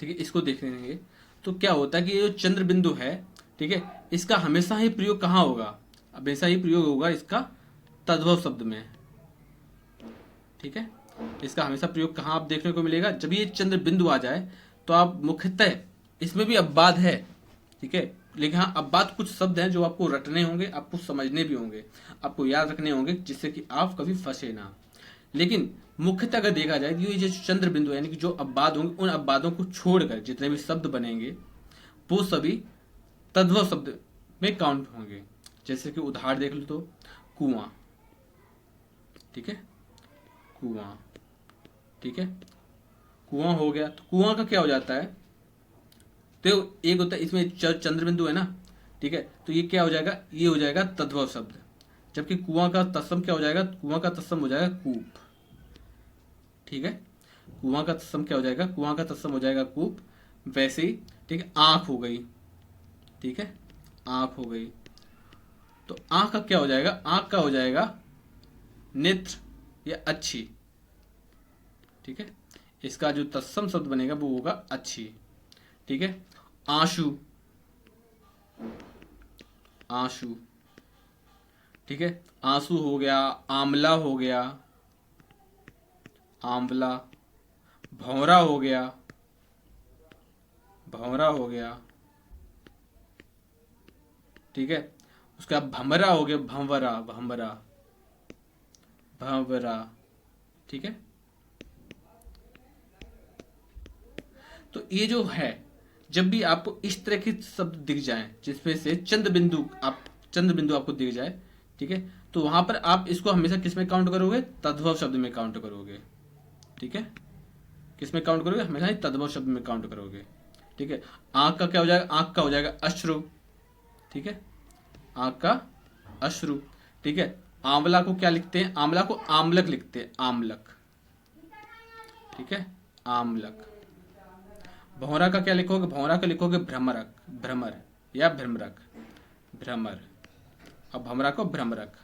ठीक है, इसको देख लेंगे तो क्या होता है कि ये जो चंद्र बिंदु है, ठीक है, इसका हमेशा ही प्रयोग कहाँ होगा, हमेशा ही प्रयोग होगा इसका तद्भव शब्द में। ठीक है, इसका हमेशा प्रयोग कहाँ आप देखने को मिलेगा, जब ये चंद्र बिंदु आ जाए तो आप मुख्यतः, इसमें भी अपवाद है, ठीक है, लेकिन हाँ अपवाद कुछ शब्द हैं जो आपको रटने होंगे, आपको समझने भी होंगे, आपको याद रखने होंगे, जिससे कि आप कभी फंसे ना। लेकिन मुख्यतः अगर देखा जाए तो ये जो चंद्र बिंदु यानी कि जो अपवाद होंगे, उन अपवादों को छोड़कर जितने भी शब्द बनेंगे वो सभी तद्भव शब्द में काउंट होंगे। जैसे कि उदाहरण देख लो तो कुआं, ठीक है, कुआं, ठीक है, कुआं हो गया, तो कुआं का क्या हो जाता है, तो एक होता है इसमें चंद्र बिंदु है ना, ठीक है, तो ये क्या हो जाएगा, ये हो जाएगा तद्भव शब्द, जबकि कुआं का तत्सम क्या हो जाएगा, कुआं का तत्सम हो जाएगा कूप। ठीक है, कुआं का तत्सम क्या हो जाएगा, कुआं का तत्सम हो जाएगा कूप। वैसे ही, ठीक है, आंख हो गई, ठीक है, आंख हो गई, तो आंख का क्या हो जाएगा, आंख का हो जाएगा नेत्र या अच्छी। ठीक है, इसका जो तत्सम शब्द बनेगा वो होगा अच्छी। ठीक है, आंसू, आंसू, ठीक है, आंसू हो गया, आंवला हो गया, आंवला, भौरा हो गया, भौरा हो गया, ठीक है, उसका भमरा हो गया, भंवरा, भंवरा, भंवरा। ठीक है, तो ये जो है, जब भी आपको इस तरह के शब्द दिख जाएं जिसमें से चंद्र बिंदु आपको दिख जाए, ठीक है, तो वहां पर आप इसको हमेशा किस में काउंट करोगे, तद्भव शब्द में काउंट करोगे। ठीक है, किस में काउंट करोगे, हमेशा ही तद्भव शब्द में काउंट करोगे। ठीक है, आंख का क्या हो जाएगा, आंख का हो जाएगा अश्रु। ठीक है, आंख का अश्रु। ठीक है, आंवला को क्या लिखते हैं, आंवला को आमलक लिखते हैं, आमलक। ठीक है, आमलक। भौरा का क्या लिखोगे, भौरा का लिखोगे भ्रमरक, भ्रमर या भ्रमरक, भ्रमर, और भमरा को भ्रमरक।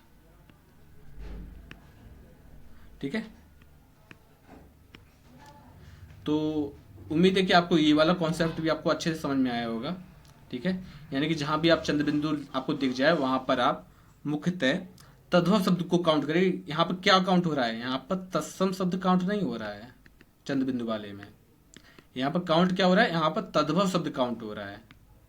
ठीक है, तो उम्मीद है कि आपको ये वाला कॉन्सेप्ट भी आपको अच्छे से समझ में आया होगा। ठीक है, यानी कि जहां भी आप चंद्र बिंदु आपको दिख जाए वहां पर आप मुख्यतः तद्भव शब्द को काउंट करें। यहाँ पर क्या काउंट हो रहा है, यहाँ पर तत्सम शब्द काउंट नहीं हो रहा है चंद्र बिंदु वाले में। यहाँ पर काउंट क्या हो रहा है, यहाँ पर तद्भव शब्द काउंट हो रहा है।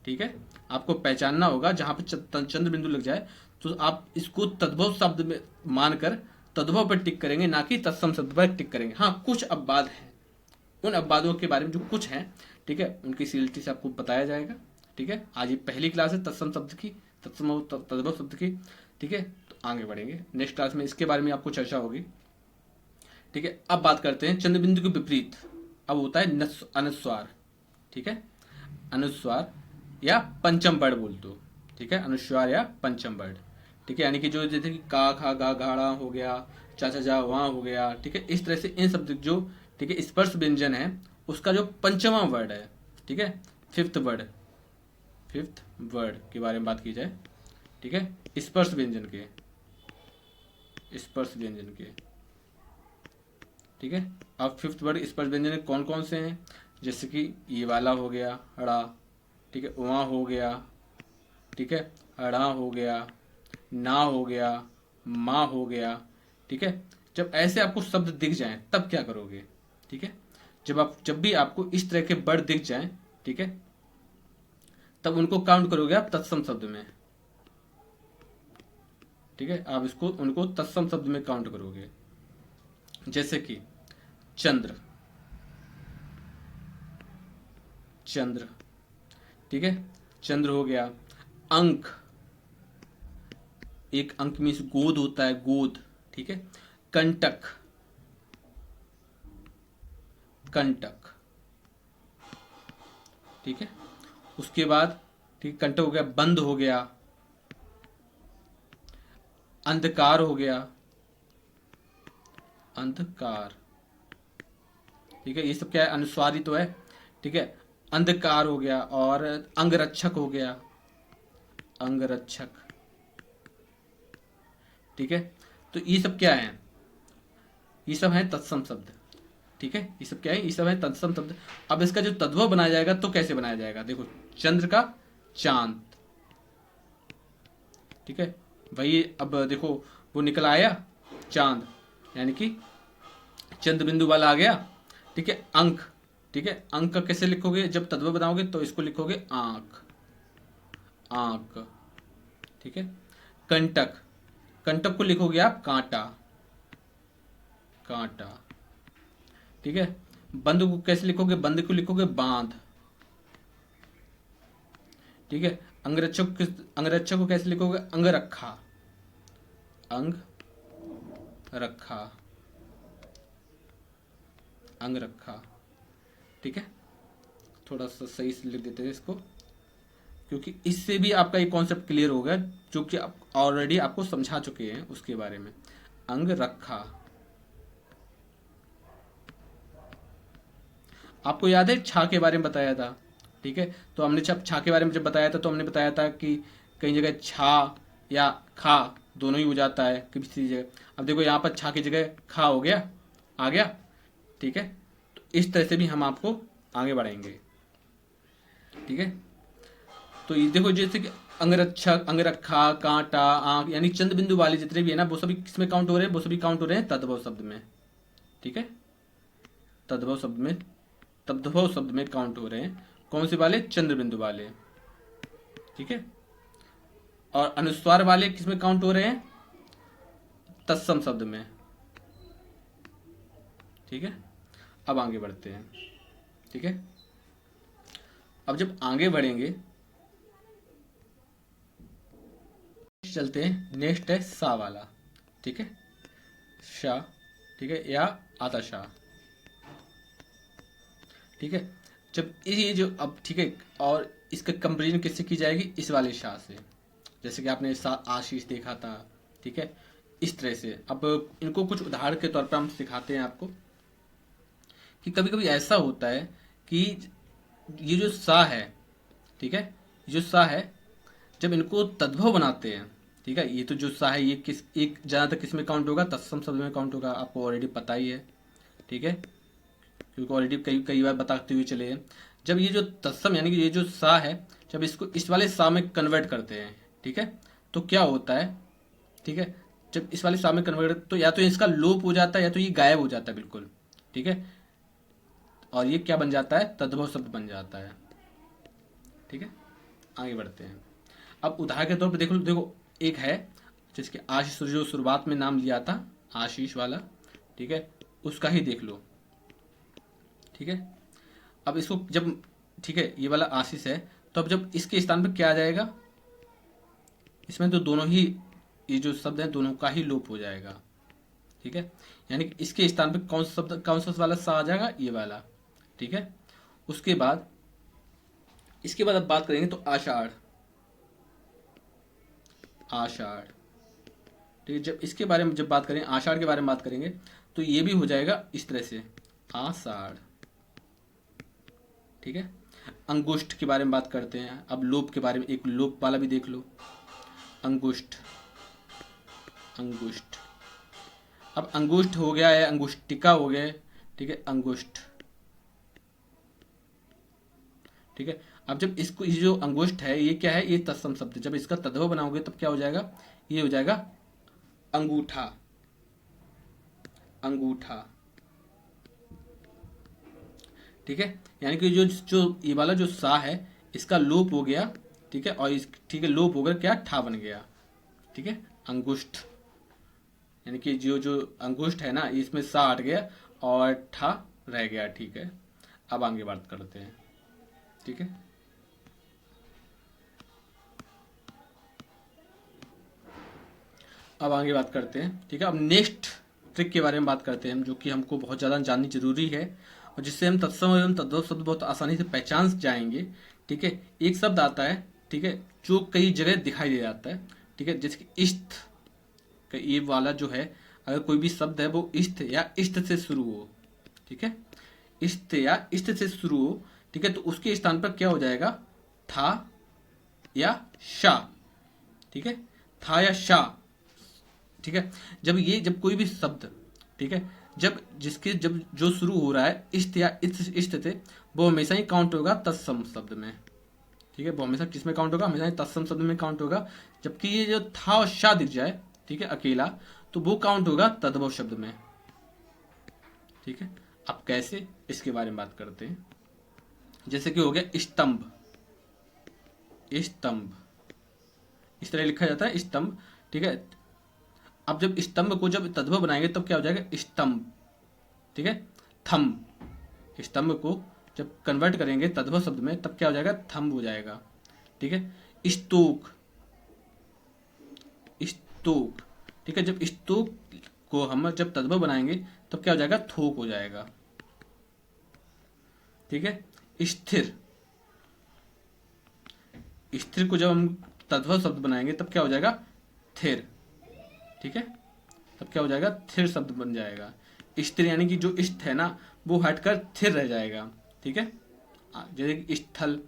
ठीक है, आपको पहचानना होगा जहां पर चंद्र बिंदु लग जाए तो आप इसको तद्भव शब्द में मानकर तद्भव पर टिक करेंगे, ना कि तत्सम शब्द पर टिक करेंगे। हाँ, कुछ अपवाद हैं, उन अपवादों के बारे में जो कुछ हैं, ठीक है, उनकी सीरियलिटी से आपको बताया जाएगा। ठीक है, आज ये पहली क्लास है तत्सम शब्द की, तत्सम और तद्भव शब्द की। ठीक है, तो आगे बढ़ेंगे, नेक्स्ट क्लास में इसके बारे में आपको चर्चा होगी। ठीक है, अब बात करते हैं चंद्र बिंदु के विपरीत। अब होता है अनुस्वार। ठीक है, अनुस्वार या पंचम वर्ण बोल दो। ठीक है, अनुस्वार या पंचम वर्ण। ठीक है, यानी कि जो जैसे कि का खा गा घाड़ा हो गया, चा चा जा वहां हो गया। ठीक है, इस तरह से इन शब्द जो, ठीक है, स्पर्श व्यंजन है उसका जो पंचमा वर्ड है, ठीक है, फिफ्थ वर्ड के बारे में बात की जाए। ठीक है, स्पर्श व्यंजन के, ठीक है। अब फिफ्थ वर्ड स्पर्श व्यंजन कौन कौन से हैं, जैसे कि ये वाला हो गया अड़ा, ठीक है, वहाँ हो गया, ठीक है, अड़ा हो गया, ना हो गया, माँ हो गया। ठीक है, जब ऐसे आपको शब्द दिख जाएं तब क्या करोगे। ठीक है, जब भी आपको इस तरह के वर्ड दिख जाएं, ठीक है, तब उनको काउंट करोगे आप तत्सम शब्द में। ठीक है, आप इसको उनको तत्सम शब्द में काउंट करोगे, जैसे कि चंद्र, ठीक है, चंद्र हो गया। अंक, एक अंक में गोद होता है, गोद। ठीक है, कंटक, ठीक है, उसके बाद, ठीक, कंटक हो गया, बंद हो गया, अंधकार हो गया, अंधकार। ठीक है, ये सब क्या है, अनुस्वारी तो है। ठीक है, अंधकार हो गया, और अंगरक्षक हो गया, अंगरक्षक। ठीक है, तो ये सब क्या है, ये सब है तत्सम शब्द। ठीक है, ये सब क्या है, ये सब है तत्सम शब्द। अब इसका जो तद्भव बनाया जाएगा तो कैसे बनाया जाएगा, देखो, चंद्र का चांद। ठीक है, वही अब देखो वो निकल आया चांद, यानी कि चंद्र बिंदु वाला आ गया। ठीक है, अंक, ठीक है, अंक का कैसे लिखोगे, जब तद्भव बनाओगे तो इसको लिखोगे आंख, आंख। ठीक है, कंटक, कंटक को लिखोगे आप कांटा, कांटा। ठीक है, बंद को कैसे लिखोगे, बंद को लिखोगे बांध। ठीक है, अंगरक्षक को कैसे लिखोगे, अंगरखा, अंग रखा, अंग रखा। ठीक है, थोड़ा सा सही से लिख देते हैं इसको, क्योंकि इससे भी आपका एक कॉन्सेप्ट क्लियर होगा जो कि आप ऑलरेडी आपको समझा चुके हैं उसके बारे में। अंग रखा, आपको याद है छा के बारे में बताया था। ठीक है, तो हमने जब छा के बारे में जब बताया था तो हमने बताया था कि कई जगह छा या खा दोनों ही हो जाता है किसी जगह। अब देखो यहाँ पर छा की जगह खा हो गया, आ गया। ठीक है, तो इस तरह से भी हम आपको आगे बढ़ाएंगे। ठीक है, तो ये देखो जैसे कि अंगरक्षक, अंगरखा, कांटा, आंख, यानी चंद्र बिंदु वाले जितने भी है ना वो सभी किसमें काउंट हो रहे हैं, वो सभी काउंट हो रहे हैं तद्भव शब्द में। ठीक है, तद्भव शब्द में, तद्भव शब्द में काउंट हो रहे हैं। कौन से वाले, चंद्र बिंदु वाले। ठीक है, और अनुस्वार वाले किसमें काउंट हो रहे हैं, तत्सम शब्द में। ठीक है, अब आगे बढ़ते हैं। ठीक है, अब जब आगे बढ़ेंगे चलते हैं, नेक्स्ट है सा वाला। ठीक है, शा, ठीक है, या आता शाह। ठीक है, जब ये जो अब, ठीक है, और इसका कंपेरिजन किससे की जाएगी, इस वाले शाह से, जैसे कि आपने आशीष देखा था। ठीक है, इस तरह से अब इनको कुछ उदाहरण के तौर पर हम सिखाते हैं आपको कि कभी कभी ऐसा होता है कि ये जो सा है, ठीक है, जो सा है जब इनको तद्भव बनाते हैं, ठीक है, ये तो जो सा है ये किस एक जहाँ तक किस में काउंट होगा, तत्सम शब्द में काउंट होगा, आपको ऑलरेडी पता ही है। ठीक है, क्योंकि ऑलरेडी कई कई बार बताते हुए चले हैं। जब ये जो तत्सम यानी कि ये जो सा है, जब इसको इस वाले सा में कन्वर्ट करते हैं, ठीक है, तो क्या होता है, ठीक है, जब इस वाले सा में कन्वर्ट तो या तो इसका लोप हो जाता है या तो ये गायब हो जाता है बिल्कुल, ठीक है, और ये क्या बन जाता है, तद्भव शब्द बन जाता है, ठीक है। आगे बढ़ते हैं। अब उदाहरण के तौर पर देखो देखो, एक है जिसके आशीष जो शुरुआत में नाम लिया था, आशीष वाला, ठीक है, उसका ही देख लो, ठीक है। अब इसको जब, ठीक है, ये वाला आशीष है, तो अब जब इसके स्थान पर क्या आ जाएगा, इसमें तो दोनों ही ये जो शब्द है दोनों का ही लोप हो जाएगा, ठीक है। यानी कि इसके स्थान पे कौन सा शब्द, कौन सा वाला सा आ जाएगा, ये वाला, ठीक है। उसके बाद इसके बाद अब बात करेंगे तो आषाढ़, आषाढ़, ठीक है। जब इसके बारे में जब बात करें, आषाढ़ के बारे में बात करेंगे तो ये भी हो जाएगा इस तरह से, आषाढ़, ठीक है। अंगुष्ठ के बारे में बात करते हैं। अब लोप के बारे में एक लोप वाला भी देख लो, अंगुष्ठ, अंगुष्ठ। अब अंगुष्ठ हो गया है, अंगुष्टिका हो गए, ठीक है, अंगुष्ठ, ठीक है। अब जब इसको, ये जो अंगुष्ठ है ये क्या है, ये तत्सम शब्द है। जब इसका तद्भव बनाओगे तब क्या हो जाएगा, ये हो जाएगा अंगूठा, अंगूठा, ठीक है। यानी कि जो जो ये वाला जो सा है इसका लोप हो गया, ठीक है, और इस, ठीक है, लोप होकर क्या ठा बन गया, ठीक है, अंगुष्ठ। यानी कि जो जो अंगुष्ठ है ना इसमें सा हट गया और ठा रह गया, ठीक है। अब आगे बात करते हैं, ठीक है। अब आगे बात करते हैं, ठीक है। अब नेक्स्ट ट्रिक के बारे में बात करते हैं जो कि हमको बहुत ज़्यादा जाननी जरूरी है और जिससे हम तत्सम एवं तद्भव शब्द बहुत आसानी से पहचान जाएंगे, ठीक है। एक शब्द आता है, ठीक है, जो कई जगह दिखाई दे जाता है, ठीक है, जैसे कि इष्ट का ये वाला जो है, अगर कोई भी शब्द है वो इष्ट या इष्ट से शुरू हो, ठीक है, इष्ट या इष्ट से शुरू हो, ठीक है, तो उसके स्थान पर क्या हो जाएगा, था या शा, ठीक है, था या शा, ठीक है। जब कोई भी शब्द, ठीक है, जब जिसके जब जो शुरू हो रहा है इष्ट या इष्ट से, वो हमेशा ही काउंट होगा तत्सम शब्द में, ठीक है। वो हमेशा किस में काउंट होगा, हमेशा ही तत्सम शब्द में काउंट होगा। जबकि ये जो था और शा दिख जाए, ठीक है, अकेला, तो वो काउंट होगा तद्भव शब्द में, ठीक है। अब कैसे, इसके बारे में बात करते हैं। जैसे कि हो गया स्तंभ, स्तंभ, इस तरह लिखा जाता है स्तंभ, ठीक है। अब जब स्तंभ को जब तद्भव बनाएंगे तब क्या हो जाएगा, स्तंभ, ठीक है, थम। स्तंभ को जब कन्वर्ट करेंगे तद्भव शब्द में तब क्या हो जाएगा, थम हो जाएगा, ठीक है। स्तूक, स्तूक, ठीक है। जब स्तूक को हम जब तद्भव बनाएंगे तब क्या हो जाएगा, थोक हो जाएगा, ठीक है। स्थिर, स्थिर को जब हम तद्भव शब्द बनाएंगे तब क्या हो जाएगा, थिर, ठीक है, तब क्या हो जाएगा, थिर शब्द बन जाएगा। स्थिर यानी कि जो इष्ट है ना वो हटकर थिर रह जाएगा, ठीक है। जैसे कि स्थल,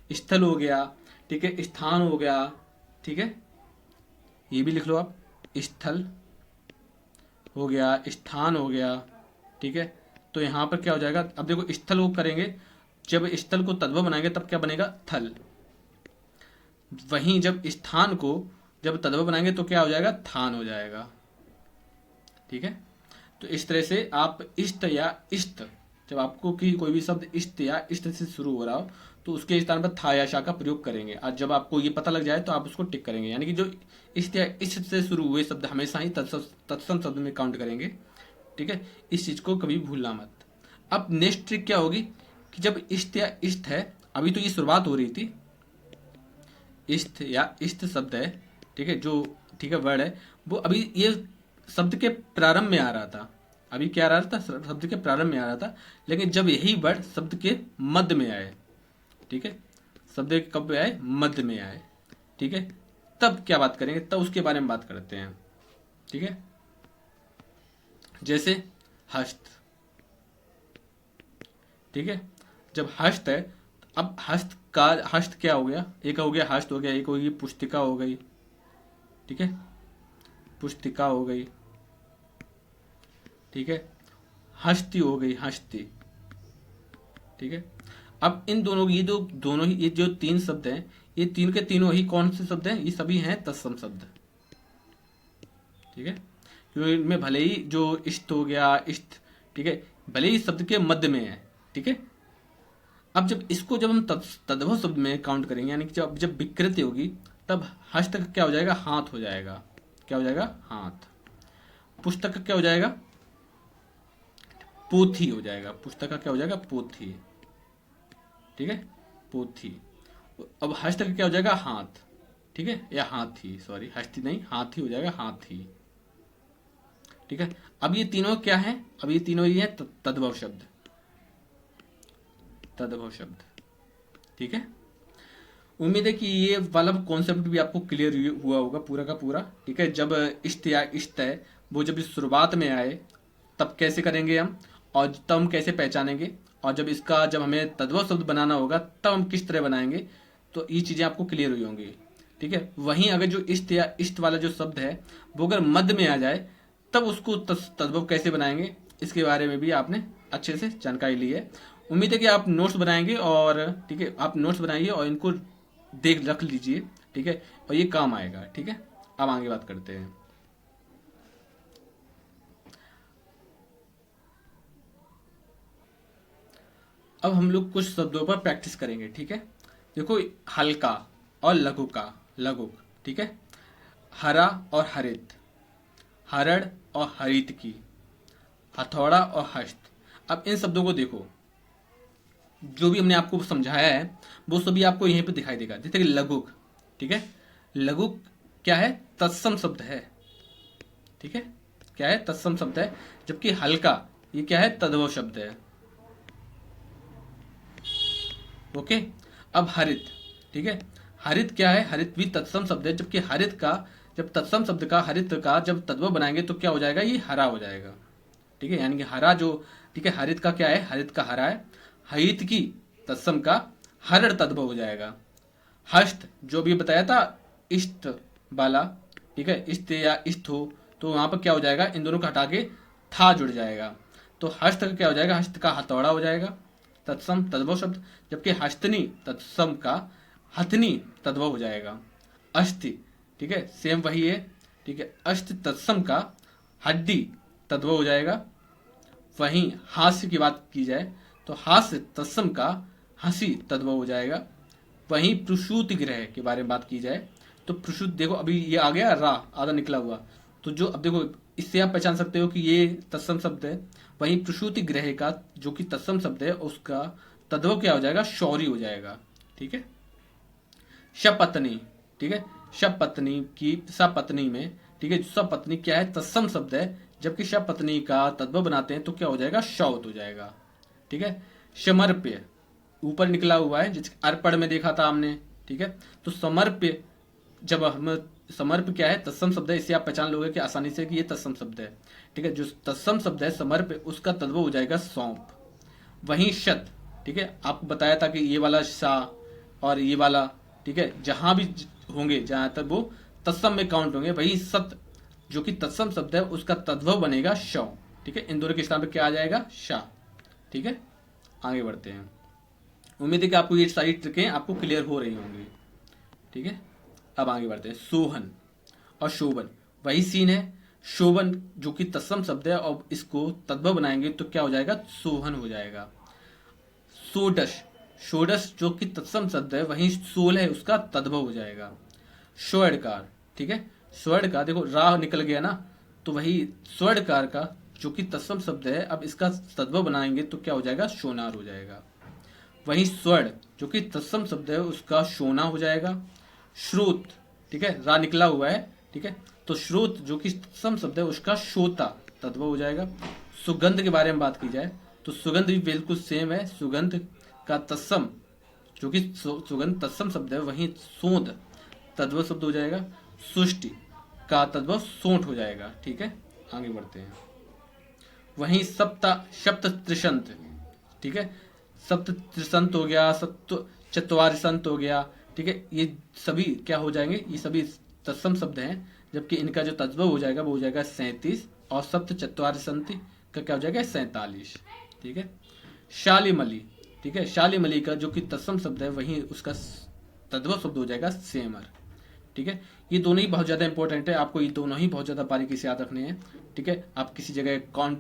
स्थल हो गया, ठीक है, स्थान हो गया, ठीक है, ये भी लिख लो आप, स्थल हो गया, स्थान हो गया, ठीक है। तो यहाँ पर क्या हो जाएगा, अब देखो स्थल वो करेंगे, जब स्थल को तद्भव बनाएंगे तब क्या बनेगा, थल। वहीं जब स्थान को जब तद्भव बनाएंगे तो क्या हो जाएगा, थान हो जाएगा, ठीक है। तो इस तरह से आप इष्ट या इष्ट, जब आपको कि कोई भी शब्द इष्ट या इष्ट से शुरू हो रहा हो तो उसके स्थान पर था या शा का प्रयोग करेंगे। आज जब आपको ये पता लग जाए तो आप उसको टिक करेंगे, यानी कि जो इष्ट या इष्ट से शुरू हुए शब्द हमेशा ही तत्सम शब्द में काउंट करेंगे, ठीक है। इस चीज को कभी भूलना मत। अब नेक्स्ट ट्रिक क्या होगी कि जब इष्ट या इष्ट है, अभी तो ये शुरुआत हो रही थी, इष्ट या इष्ट शब्द है, ठीक है, जो, ठीक है, वर्ड है, वो अभी ये शब्द के प्रारंभ में आ रहा था, अभी क्या आ रहा था, शब्द के प्रारंभ में आ रहा था। लेकिन जब यही वर्ड शब्द के मध्य में आए, ठीक है, शब्द के कब आए, मध्य में आए, ठीक है, तब क्या बात करेंगे, तब उसके बारे में बात करते हैं, ठीक है। जैसे हस्त, ठीक है, जब हस्त है, अब हस्त का हस्त क्या हो गया, एक हो गया हस्त हो गया, एक हो गई पुस्तिका हो गई, ठीक है, पुस्तिका हो गई, ठीक है, हस्ती हो गई, हस्ती, ठीक है। अब इन दोनों ये जो तीन शब्द हैं, ये तीन के तीनों ही कौन से शब्द हैं? ये सभी हैं तत्सम शब्द, ठीक है। क्योंकि इनमें भले ही जो इष्ट हो गया, इष्ट, ठीक है, भले ही शब्द के मध्य में है, ठीक है। अब जब हम तद्भव शब्द में काउंट करेंगे, यानी कि जब विकृति होगी, तब हस्त का क्या हो जाएगा? हाथ हो जाएगा। क्या हो जाएगा? हाथ। पुस्तक का क्या हो जाएगा? पोथी हो जाएगा। पुस्तक का क्या हो जाएगा? पोथी, ठीक है, पोथी। अब हस्त का क्या हो जाएगा? हाथ, ठीक है, या हाथी, सॉरी हस्ती नहीं, हाथी हो जाएगा, हाथी, ठीक है। अब ये तीनों क्या है? अब ये तीनों ही है तद्भव शब्द, तद्भव शब्द, ठीक है। उम्मीद है कि ये वाला कॉन्सेप्ट भी आपको क्लियर हुआ होगा पूरा का पूरा, ठीक है। जब इष्ट या इष्ट है वो जब इस शुरुआत में आए तब कैसे करेंगे हम, और तब हम कैसे पहचानेंगे, और जब हमें तद्भव शब्द बनाना होगा तब हम किस तरह बनाएंगे, तो ये चीजें आपको क्लियर हुई होंगी, ठीक है। वहीं अगर जो इष्ट या इष्ट वाला जो शब्द है वो अगर मध्य में आ जाए तब उसको तद्भव कैसे बनाएंगे, इसके बारे में भी आपने अच्छे से जानकारी ली है। उम्मीद है कि आप नोट्स बनाएंगे, और ठीक है, आप नोट्स बनाइए और इनको देख रख लीजिए, ठीक है, और ये काम आएगा, ठीक है। अब आगे बात करते हैं। अब हम लोग कुछ शब्दों पर प्रैक्टिस करेंगे, ठीक है। देखो, हल्का और लघु का लघु, ठीक है, हरा और हरित, हरड़ और हरित की, हथौड़ा और हस्त। अब इन शब्दों को देखो, जो भी हमने आपको समझाया है वो सभी आपको यहीं पे दिखाई देगा। जैसे कि लघुक, ठीक है, लघुक क्या है? तत्सम शब्द है, ठीक है, क्या है? तत्सम शब्द है। जबकि हल्का ये क्या है? तद्भव शब्द है, ओके। अब हरित, ठीक है, हरित क्या है? हरित भी तत्सम शब्द है। जबकि हरित का जब तत्सम शब्द का हरित का जब तद्भव बनाएंगे तो क्या हो जाएगा? ये हरा हो जाएगा, ठीक है, यानी कि हरा जो, ठीक है, हरित का क्या है? हरित का हरा है। हरित की तत्सम का हरड़ तद्भव हो जाएगा। हस्त जो भी बताया था इष्ट वाला, ठीक है, इष्ट या इष्ट हो, तो वहां पर क्या हो जाएगा? इन दोनों को हटा के था जुड़ जाएगा, तो हस्त का क्या हो जाएगा? हस्त का हथौड़ा हो जाएगा, तत्सम तद्भव शब्द। जबकि हस्तनी तत्सम का हथनी तद्भव हो जाएगा। अस्थि, ठीक है, सेम वही है, ठीक है, अष्ट तत्सम का हड्डी तद्भव हो जाएगा। वहीं हास्य की बात की जाए तो हास्य तत्सम का हंसी तद्भव हो जाएगा। वहीं प्रसूति ग्रह के बारे में बात की जाए तो प्रसूत, देखो अभी ये आ गया रा आधा निकला हुआ, तो जो अब देखो इससे आप पहचान सकते हो कि ये तत्सम शब्द है। वहीं प्रसूति ग्रह का जो कि तत्सम शब्द है उसका तद्भव क्या हो जाएगा? शौरी हो जाएगा, ठीक है। शपत्नी, ठीक है, शपत्नी की सपत्नी में, ठीक है, सपत्नी क्या है? तत्सम शब्द है। जबकि शपत्नी का तद्भव बनाते हैं तो क्या हो जाएगा? शौत हो जाएगा, ठीक है। समर्प्य ऊपर निकला हुआ है, जिस अर्पण में देखा था हमने, ठीक है। तो समर्प्य, जब हम समर्प क्या है? तत्सम शब्द है। इससे आप पहचान लोगे कि आसानी से कि ये तत्सम शब्द है, ठीक है। जो तत्सम शब्द है समर्प्य, उसका तद्भव हो जाएगा सौंप। वहीं शत, ठीक है, आपको बताया था कि ये वाला सा और ये वाला, ठीक है, जहां भी होंगे जहां तक वो तत्सम में काउंट होंगे, वही सत जो कि तत्सम शब्द है उसका तद्भव बनेगा शौ, ठीक है। इन दोनों के स्थान पर क्या आ जाएगा? शा, ठीक है। आगे बढ़ते हैं। उम्मीद है कि आपको ये सारी ट्रिकें आपको क्लियर हो रही होंगी, ठीक है। अब आगे बढ़ते हैं। सोहन और शोभन वही सीन है। शोभन जो कि तत्सम शब्द है और इसको तद्भव बनाएंगे तो क्या हो जाएगा? सोहन हो जाएगा। सोडश, षोडश जो कि तत्सम शब्द है, वहीं सोल है उसका तद्भव हो जाएगा। स्वर्णकार, ठीक है, स्वर्ण का देखो राह निकल गया ना, तो वही स्वर्णकार का जो कि तत्सम शब्द है, अब इसका तद्भव बनाएंगे तो क्या हो जाएगा? सोनार हो जाएगा। वहीं स्वर्ण जो कि तत्सम शब्द है उसका शोना हो जाएगा। श्रोत, ठीक है, रा निकला हुआ है, ठीक है, तो श्रोत जो कि तत्सम शब्द है उसका शोता तद्भव हो जाएगा। सुगंध के बारे में बात की जाए तो सुगंध भी बिल्कुल सेम है। सुगंध का तत्सम जो कि सुगंध तत्सम शब्द है, वहीं सोंध तद्भव शब्द हो जाएगा। सुष्टि का तद्भव सोंठ हो जाएगा, ठीक है। आगे बढ़ते हैं। वहीं सप्त त्रिशंत, ठीक है, सप्त त्रिशंत हो गया, सप्त चतवारिशंत हो गया, ठीक है, ये सभी क्या हो जाएंगे? ये सभी तत्सम शब्द हैं। जबकि इनका जो तद्भव हो जाएगा वो हो जाएगा 37, और सप्त चतवारिशंति का क्या हो जाएगा? 47, ठीक है। शालिमली ठीक है। शालिम अली का जो कि तत्सम शब्द है वहीं उसका तद्भव शब्द हो जाएगा सेमर, ठीक है। ये दोनों ही बहुत ज्यादा इंपॉर्टेंट है, आपको ये दोनों ही बहुत ज्यादा बारीकी से याद रखने हैं, ठीक है। आप किसी जगह कौन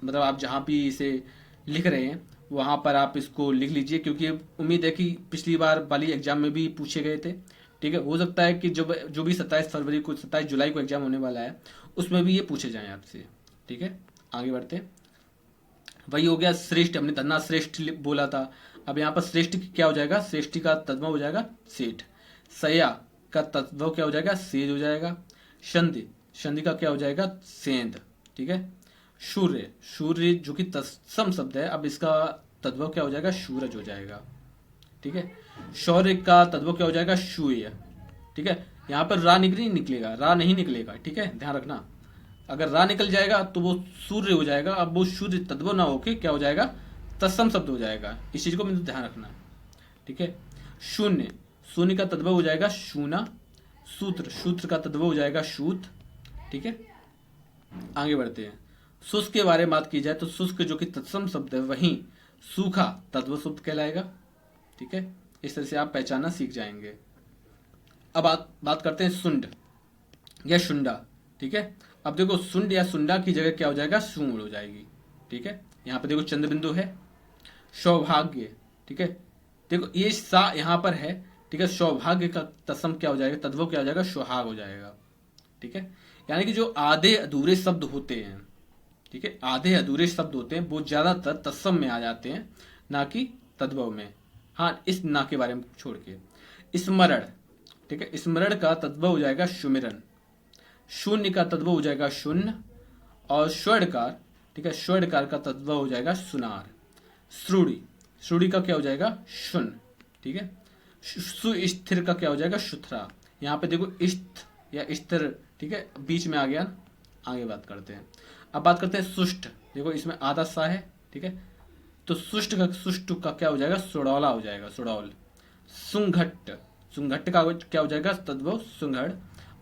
मतलब आप जहां भी इसे लिख रहे हैं वहां पर आप इसको लिख लीजिए, क्योंकि उम्मीद है कि पिछली बार वाली एग्जाम में भी पूछे गए थे, ठीक है। हो सकता है कि जो भी 27 फरवरी को 27 जुलाई को एग्जाम होने वाला है उसमें भी ये पूछे जाएं आपसे, ठीक है। आगे बढ़ते हैं। वही हो गया श्रेष्ठ, हमने धन्ना श्रेष्ठ बोला था। अब यहाँ पर श्रेष्ठ क्या हो जाएगा, श्रेष्ठी का तद्भव हो जाएगा सेठ। सया का तद्भव क्या हो जाएगा, सेज हो जाएगा। संधि, संधि का क्या हो जाएगा, सेंध, ठीक है। सूर्य, सूर्य जो कि तत्सम शब्द है, अब इसका तद्भव क्या हो जाएगा, सूरज हो जाएगा, ठीक है। शौर्य का तद्भव क्या हो जाएगा, शूय, ठीक है। यहाँ पर रा नहीं निकलेगा, रा नहीं निकलेगा, ठीक है, ध्यान रखना। अगर रा निकल जाएगा तो वो सूर्य हो जाएगा, अब वो सूर्य तद्भव ना होके क्या हो जाएगा, तत्सम शब्द हो जाएगा। इस चीज को मुझे ध्यान रखना है, ठीक है। शून्य, शून्य का तद्भव हो जाएगा शूना। सूत्र, सूत्र का तद्भव हो जाएगा सूत, ठीक है। आगे बढ़ते हैं। शुष्क के बारे में बात की जाए तो शुष्क जो कि तत्सम शब्द है वहीं सूखा तद्भव शब्द कहलाएगा, ठीक है। इस तरह से आप पहचानना सीख जाएंगे। अब बात करते हैं सुंड या शुंडा, ठीक है। अब देखो सुंड या सुंडा की जगह क्या हो जाएगा, सूंड हो जाएगी, ठीक है। यहाँ पे देखो चंद्र बिंदु है। सौभाग्य, ठीक है, देखो ये सा यहाँ पर है, ठीक है। सौभाग्य का तत्सम क्या हो जाएगा, तद्भव क्या हो जाएगा, सुहाग हो जाएगा, ठीक है। यानी कि जो आधे अधूरे शब्द होते हैं, ठीक है, आधे अधूरे शब्द होते हैं वो ज्यादातर तत्सम में आ जाते हैं, ना कि तद्भव में। हाँ, इस ना के बारे में छोड़ के। स्मरण, ठीक है, स्मरण का तद्भव हो जाएगा सुमिरन। शून्य का तद्भव हो जाएगा शून्य। और स्वर्णकार, ठीक है, स्वर्णकार का तद्भव हो जाएगा सुनार। श्रुड़ी, श्रुड़ी का क्या हो जाएगा, शून्य, ठीक है। सुस्थिर का क्या हो जाएगा, सुथरा। यहाँ पे देखो इष्ट या स्थिर, ठीक है, बीच में आ गया। आगे बात करते हैं। अब बात करते हैं सुष्ट, देखो इसमें आधा सा है, ठीक है। तो सुष्ट का क्या हो जाएगा, सुडौला हो जाएगा, सुडौल। सुंघट, सुंघट का क्या हो जाएगा, तद्भव सुंघड़।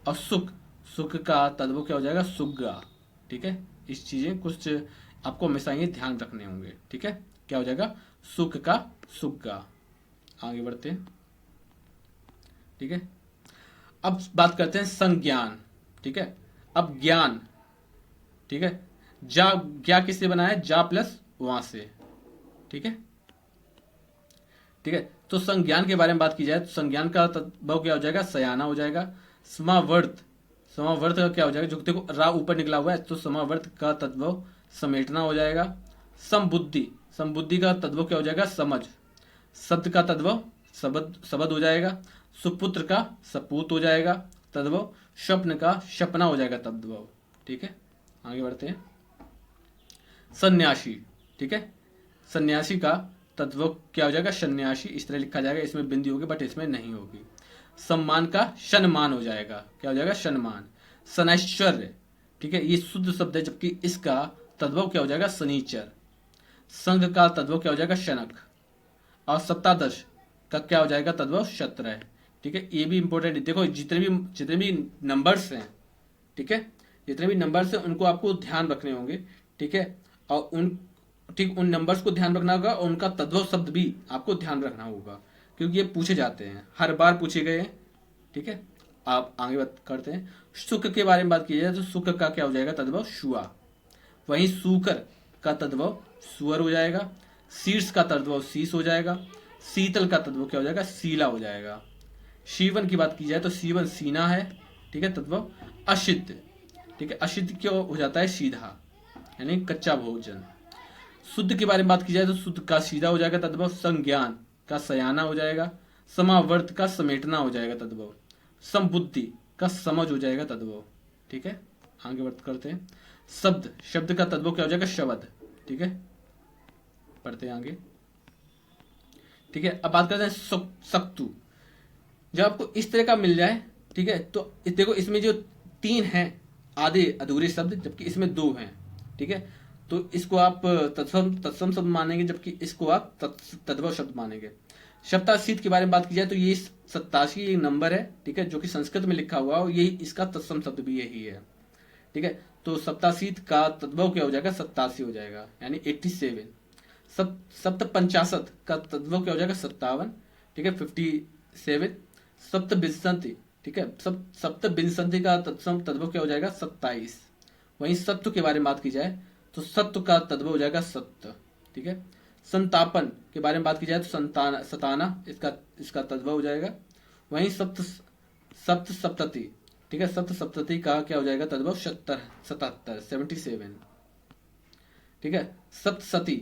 और सुख, सुख का तद्भव क्या हो जाएगा, सुग्गा, ठीक है। इस चीजें कुछ आपको हमेशा ये ध्यान रखने होंगे, ठीक है। क्या हो जाएगा, सुख का सुग्गा। आगे बढ़ते हैं, ठीक है। अब बात करते हैं संज्ञान, ठीक है। अब ज्ञान, ठीक है, जा क्या किससे बना है, जा प्लस वहां से, ठीक है, ठीक है। तो संज्ञान के बारे में बात की जाए तो संज्ञान का तद्भव क्या हो जाएगा, सयाना हो जाएगा। समावर्त, समावर्त का क्या हो जाएगा, जो देखो रा ऊपर निकला हुआ है तो समावर्त का तद्भव समेटना हो जाएगा। समबुद्धि, समबुद्धि का तद्भव क्या हो जाएगा, समझ। शब्द का तद्भव शब्द, शब्द हो जाएगा। सुपुत्र का सपूत हो जाएगा तद्भव। स्वप्न का सपना हो जाएगा तद्भव, ठीक है। आगे बढ़ते हैं। सन्यासी, ठीक है, सन्यासी का तद्भव क्या हो जाएगा, सन्यासी। इस तरह लिखा जाएगा, इसमें बिंदी होगी बट इसमें नहीं होगी। सम्मान का सम्मान हो जाएगा, क्या हो जाएगा, सम्मान। शनैश्वर्य, ठीक है, ये शुद्ध शब्द है, जबकि इसका तद्भव क्या हो जाएगा, शनिचर। संघ का तद्भव क्या हो जाएगा, शनक। और सप्तादश का क्या हो जाएगा, तद्भव शत्रह, ठीक है। ये भी इंपॉर्टेंट है, देखो जितने भी नंबर्स हैं, ठीक है, जितने भी नंबर्स हैं उनको आपको ध्यान रखने होंगे, ठीक है। और उन नंबर्स को ध्यान रखना होगा और उनका तद्भव शब्द भी आपको ध्यान रखना होगा, क्योंकि ये पूछे जाते हैं, हर बार पूछे गए हैं, ठीक है। आप आगे बात करते हैं। सुख के बारे में बात की जाए तो सुख का क्या हो जाएगा, तद्भव शुआ। वहीं सूकर का तद्भव सुअर हो जाएगा। शीर्ष का तद्भव शीश हो जाएगा। शीतल का तद्भव क्या हो जाएगा, सीला हो जाएगा। सीवन की बात की जाए तो सीवन सीना है, ठीक है, तद्भव असिद्ध, ठीक है। असिद्ध क्यों हो जाता है, सीधा, यानी कच्चा भोजन। शुद्ध के बारे में बात की जाए तो शुद्ध का सीधा हो जाएगा तद्भव। संज्ञान का सयाना हो जाएगा। समावर्त का समेटना हो जाएगा तद्भव। समबुद्धि का समझ हो जाएगा तद्भव, ठीक है। आगे बात करते हैं। शब्द, शब्द का तद्भव क्या हो जाएगा, शब्द, ठीक है। पढ़ते हैं आगे, ठीक है। अब बात करते हैं सक्तु। जब आपको इस तरह का मिल जाए, ठीक है, तो देखो इसमें जो 3 हैं आधे अधूरे शब्द, जबकि इसमें 2 हैं, ठीक है। तो इसको आप तत्सम शब्द मानेंगे, जबकि इसको आप तद्भव शब्द मानेंगे। सप्ताशीत के बारे में बात की जाए तो ये 87 एक नंबर है, ठीक है, जो कि संस्कृत में लिखा हुआ है, यही इसका तत्सम शब्द भी यही है, ठीक है। तो सप्ताशीत का तद्भव क्या हो जाएगा, 87 हो जाएगा, यानी 87। सप्तपंचाशत का तद्भव क्या हो जाएगा 57, ठीक है 57। सप्तविंशति, ठीक है सप्तविंशति का तद्भव क्या हो जाएगा 27। वहीं सत्व के बारे में बात की जाए तो सत्व का तद्भव हो जाएगा सत्य, ठीक है। संतापन के बारे में बात की जाए तो सताना इसका तद्भव हो जाएगा। वहीं सप्त सप्तति, ठीक है सप्त सप्तति का क्या हो जाएगा तद्भव 77, ठीक है। सप्तसती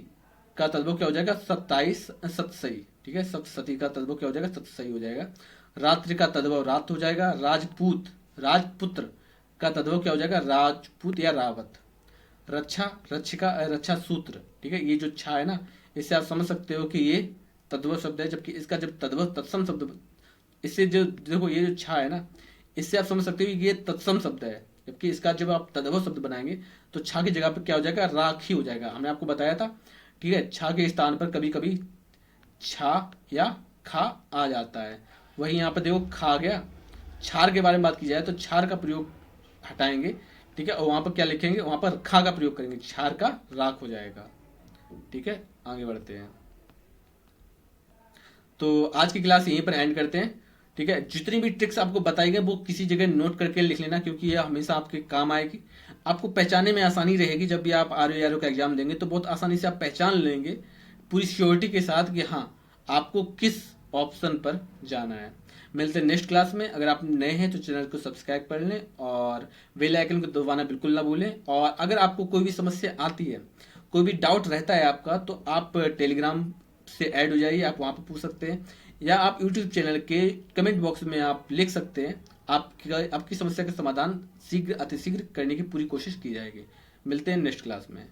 का तद्भव क्या हो जाएगा 27 सतसई, ठीक है सप्तसती का तद्भव क्या हो जाएगा सतसई हो जाएगा। रात्रि का तद्भव रात हो जाएगा। राजपुत्र का तद्भव क्या हो जाएगा राजपूत या रावत। रक्षा सूत्र, ठीक है ये जो छा है ना, इससे आप समझ सकते हो कि ये तद्भव शब्द है, जबकि इसका जब तद्भव तत्सम शब्द, इससे जो देखो ये जो छा है ना, इससे आप समझ सकते हो कि ये तत्सम शब्द है, जबकि इसका जब आप तद्भव शब्द बनाएंगे तो छा की जगह पर क्या हो जाएगा राखी हो जाएगा। हमने आपको बताया था, ठीक है छा के स्थान पर कभी कभी छा या खा आ जाता है। वही यहाँ पर देखो खा गया। छार के बारे में बात की जाए तो छार का प्रयोग हटाएंगे, ठीक है, और वहां पर क्या लिखेंगे, वहां पर खा का प्रयोग करेंगे, छार का राख हो जाएगा, ठीक है। आगे बढ़ते हैं, तो आज की क्लास यहीं पर एंड करते हैं, ठीक है। जितनी भी ट्रिक्स आपको बताई गई वो किसी जगह नोट करके लिख लेना, क्योंकि यह हमेशा आपके काम आएगी। आपको पहचानने में आसानी रहेगी, जब भी आप आरओ का एग्जाम देंगे तो बहुत आसानी से आप पहचान लेंगे पूरी श्योरिटी के साथ कि हाँ आपको किस ऑप्शन पर जाना है। मिलते हैं नेक्स्ट क्लास में। अगर आप नए हैं तो चैनल को सब्सक्राइब कर लें और बेल आइकन को दबाना बिल्कुल ना भूलें। और अगर आपको कोई भी समस्या आती है, कोई भी डाउट रहता है आपका, तो आप टेलीग्राम से ऐड हो जाइए, आप वहां पर पूछ सकते हैं, या आप यूट्यूब चैनल के कमेंट बॉक्स में आप लिख सकते हैं। आपकी समस्या का समाधान शीघ्र अतिशीघ्र करने की पूरी कोशिश की जाएगी। मिलते हैं नेक्स्ट क्लास में।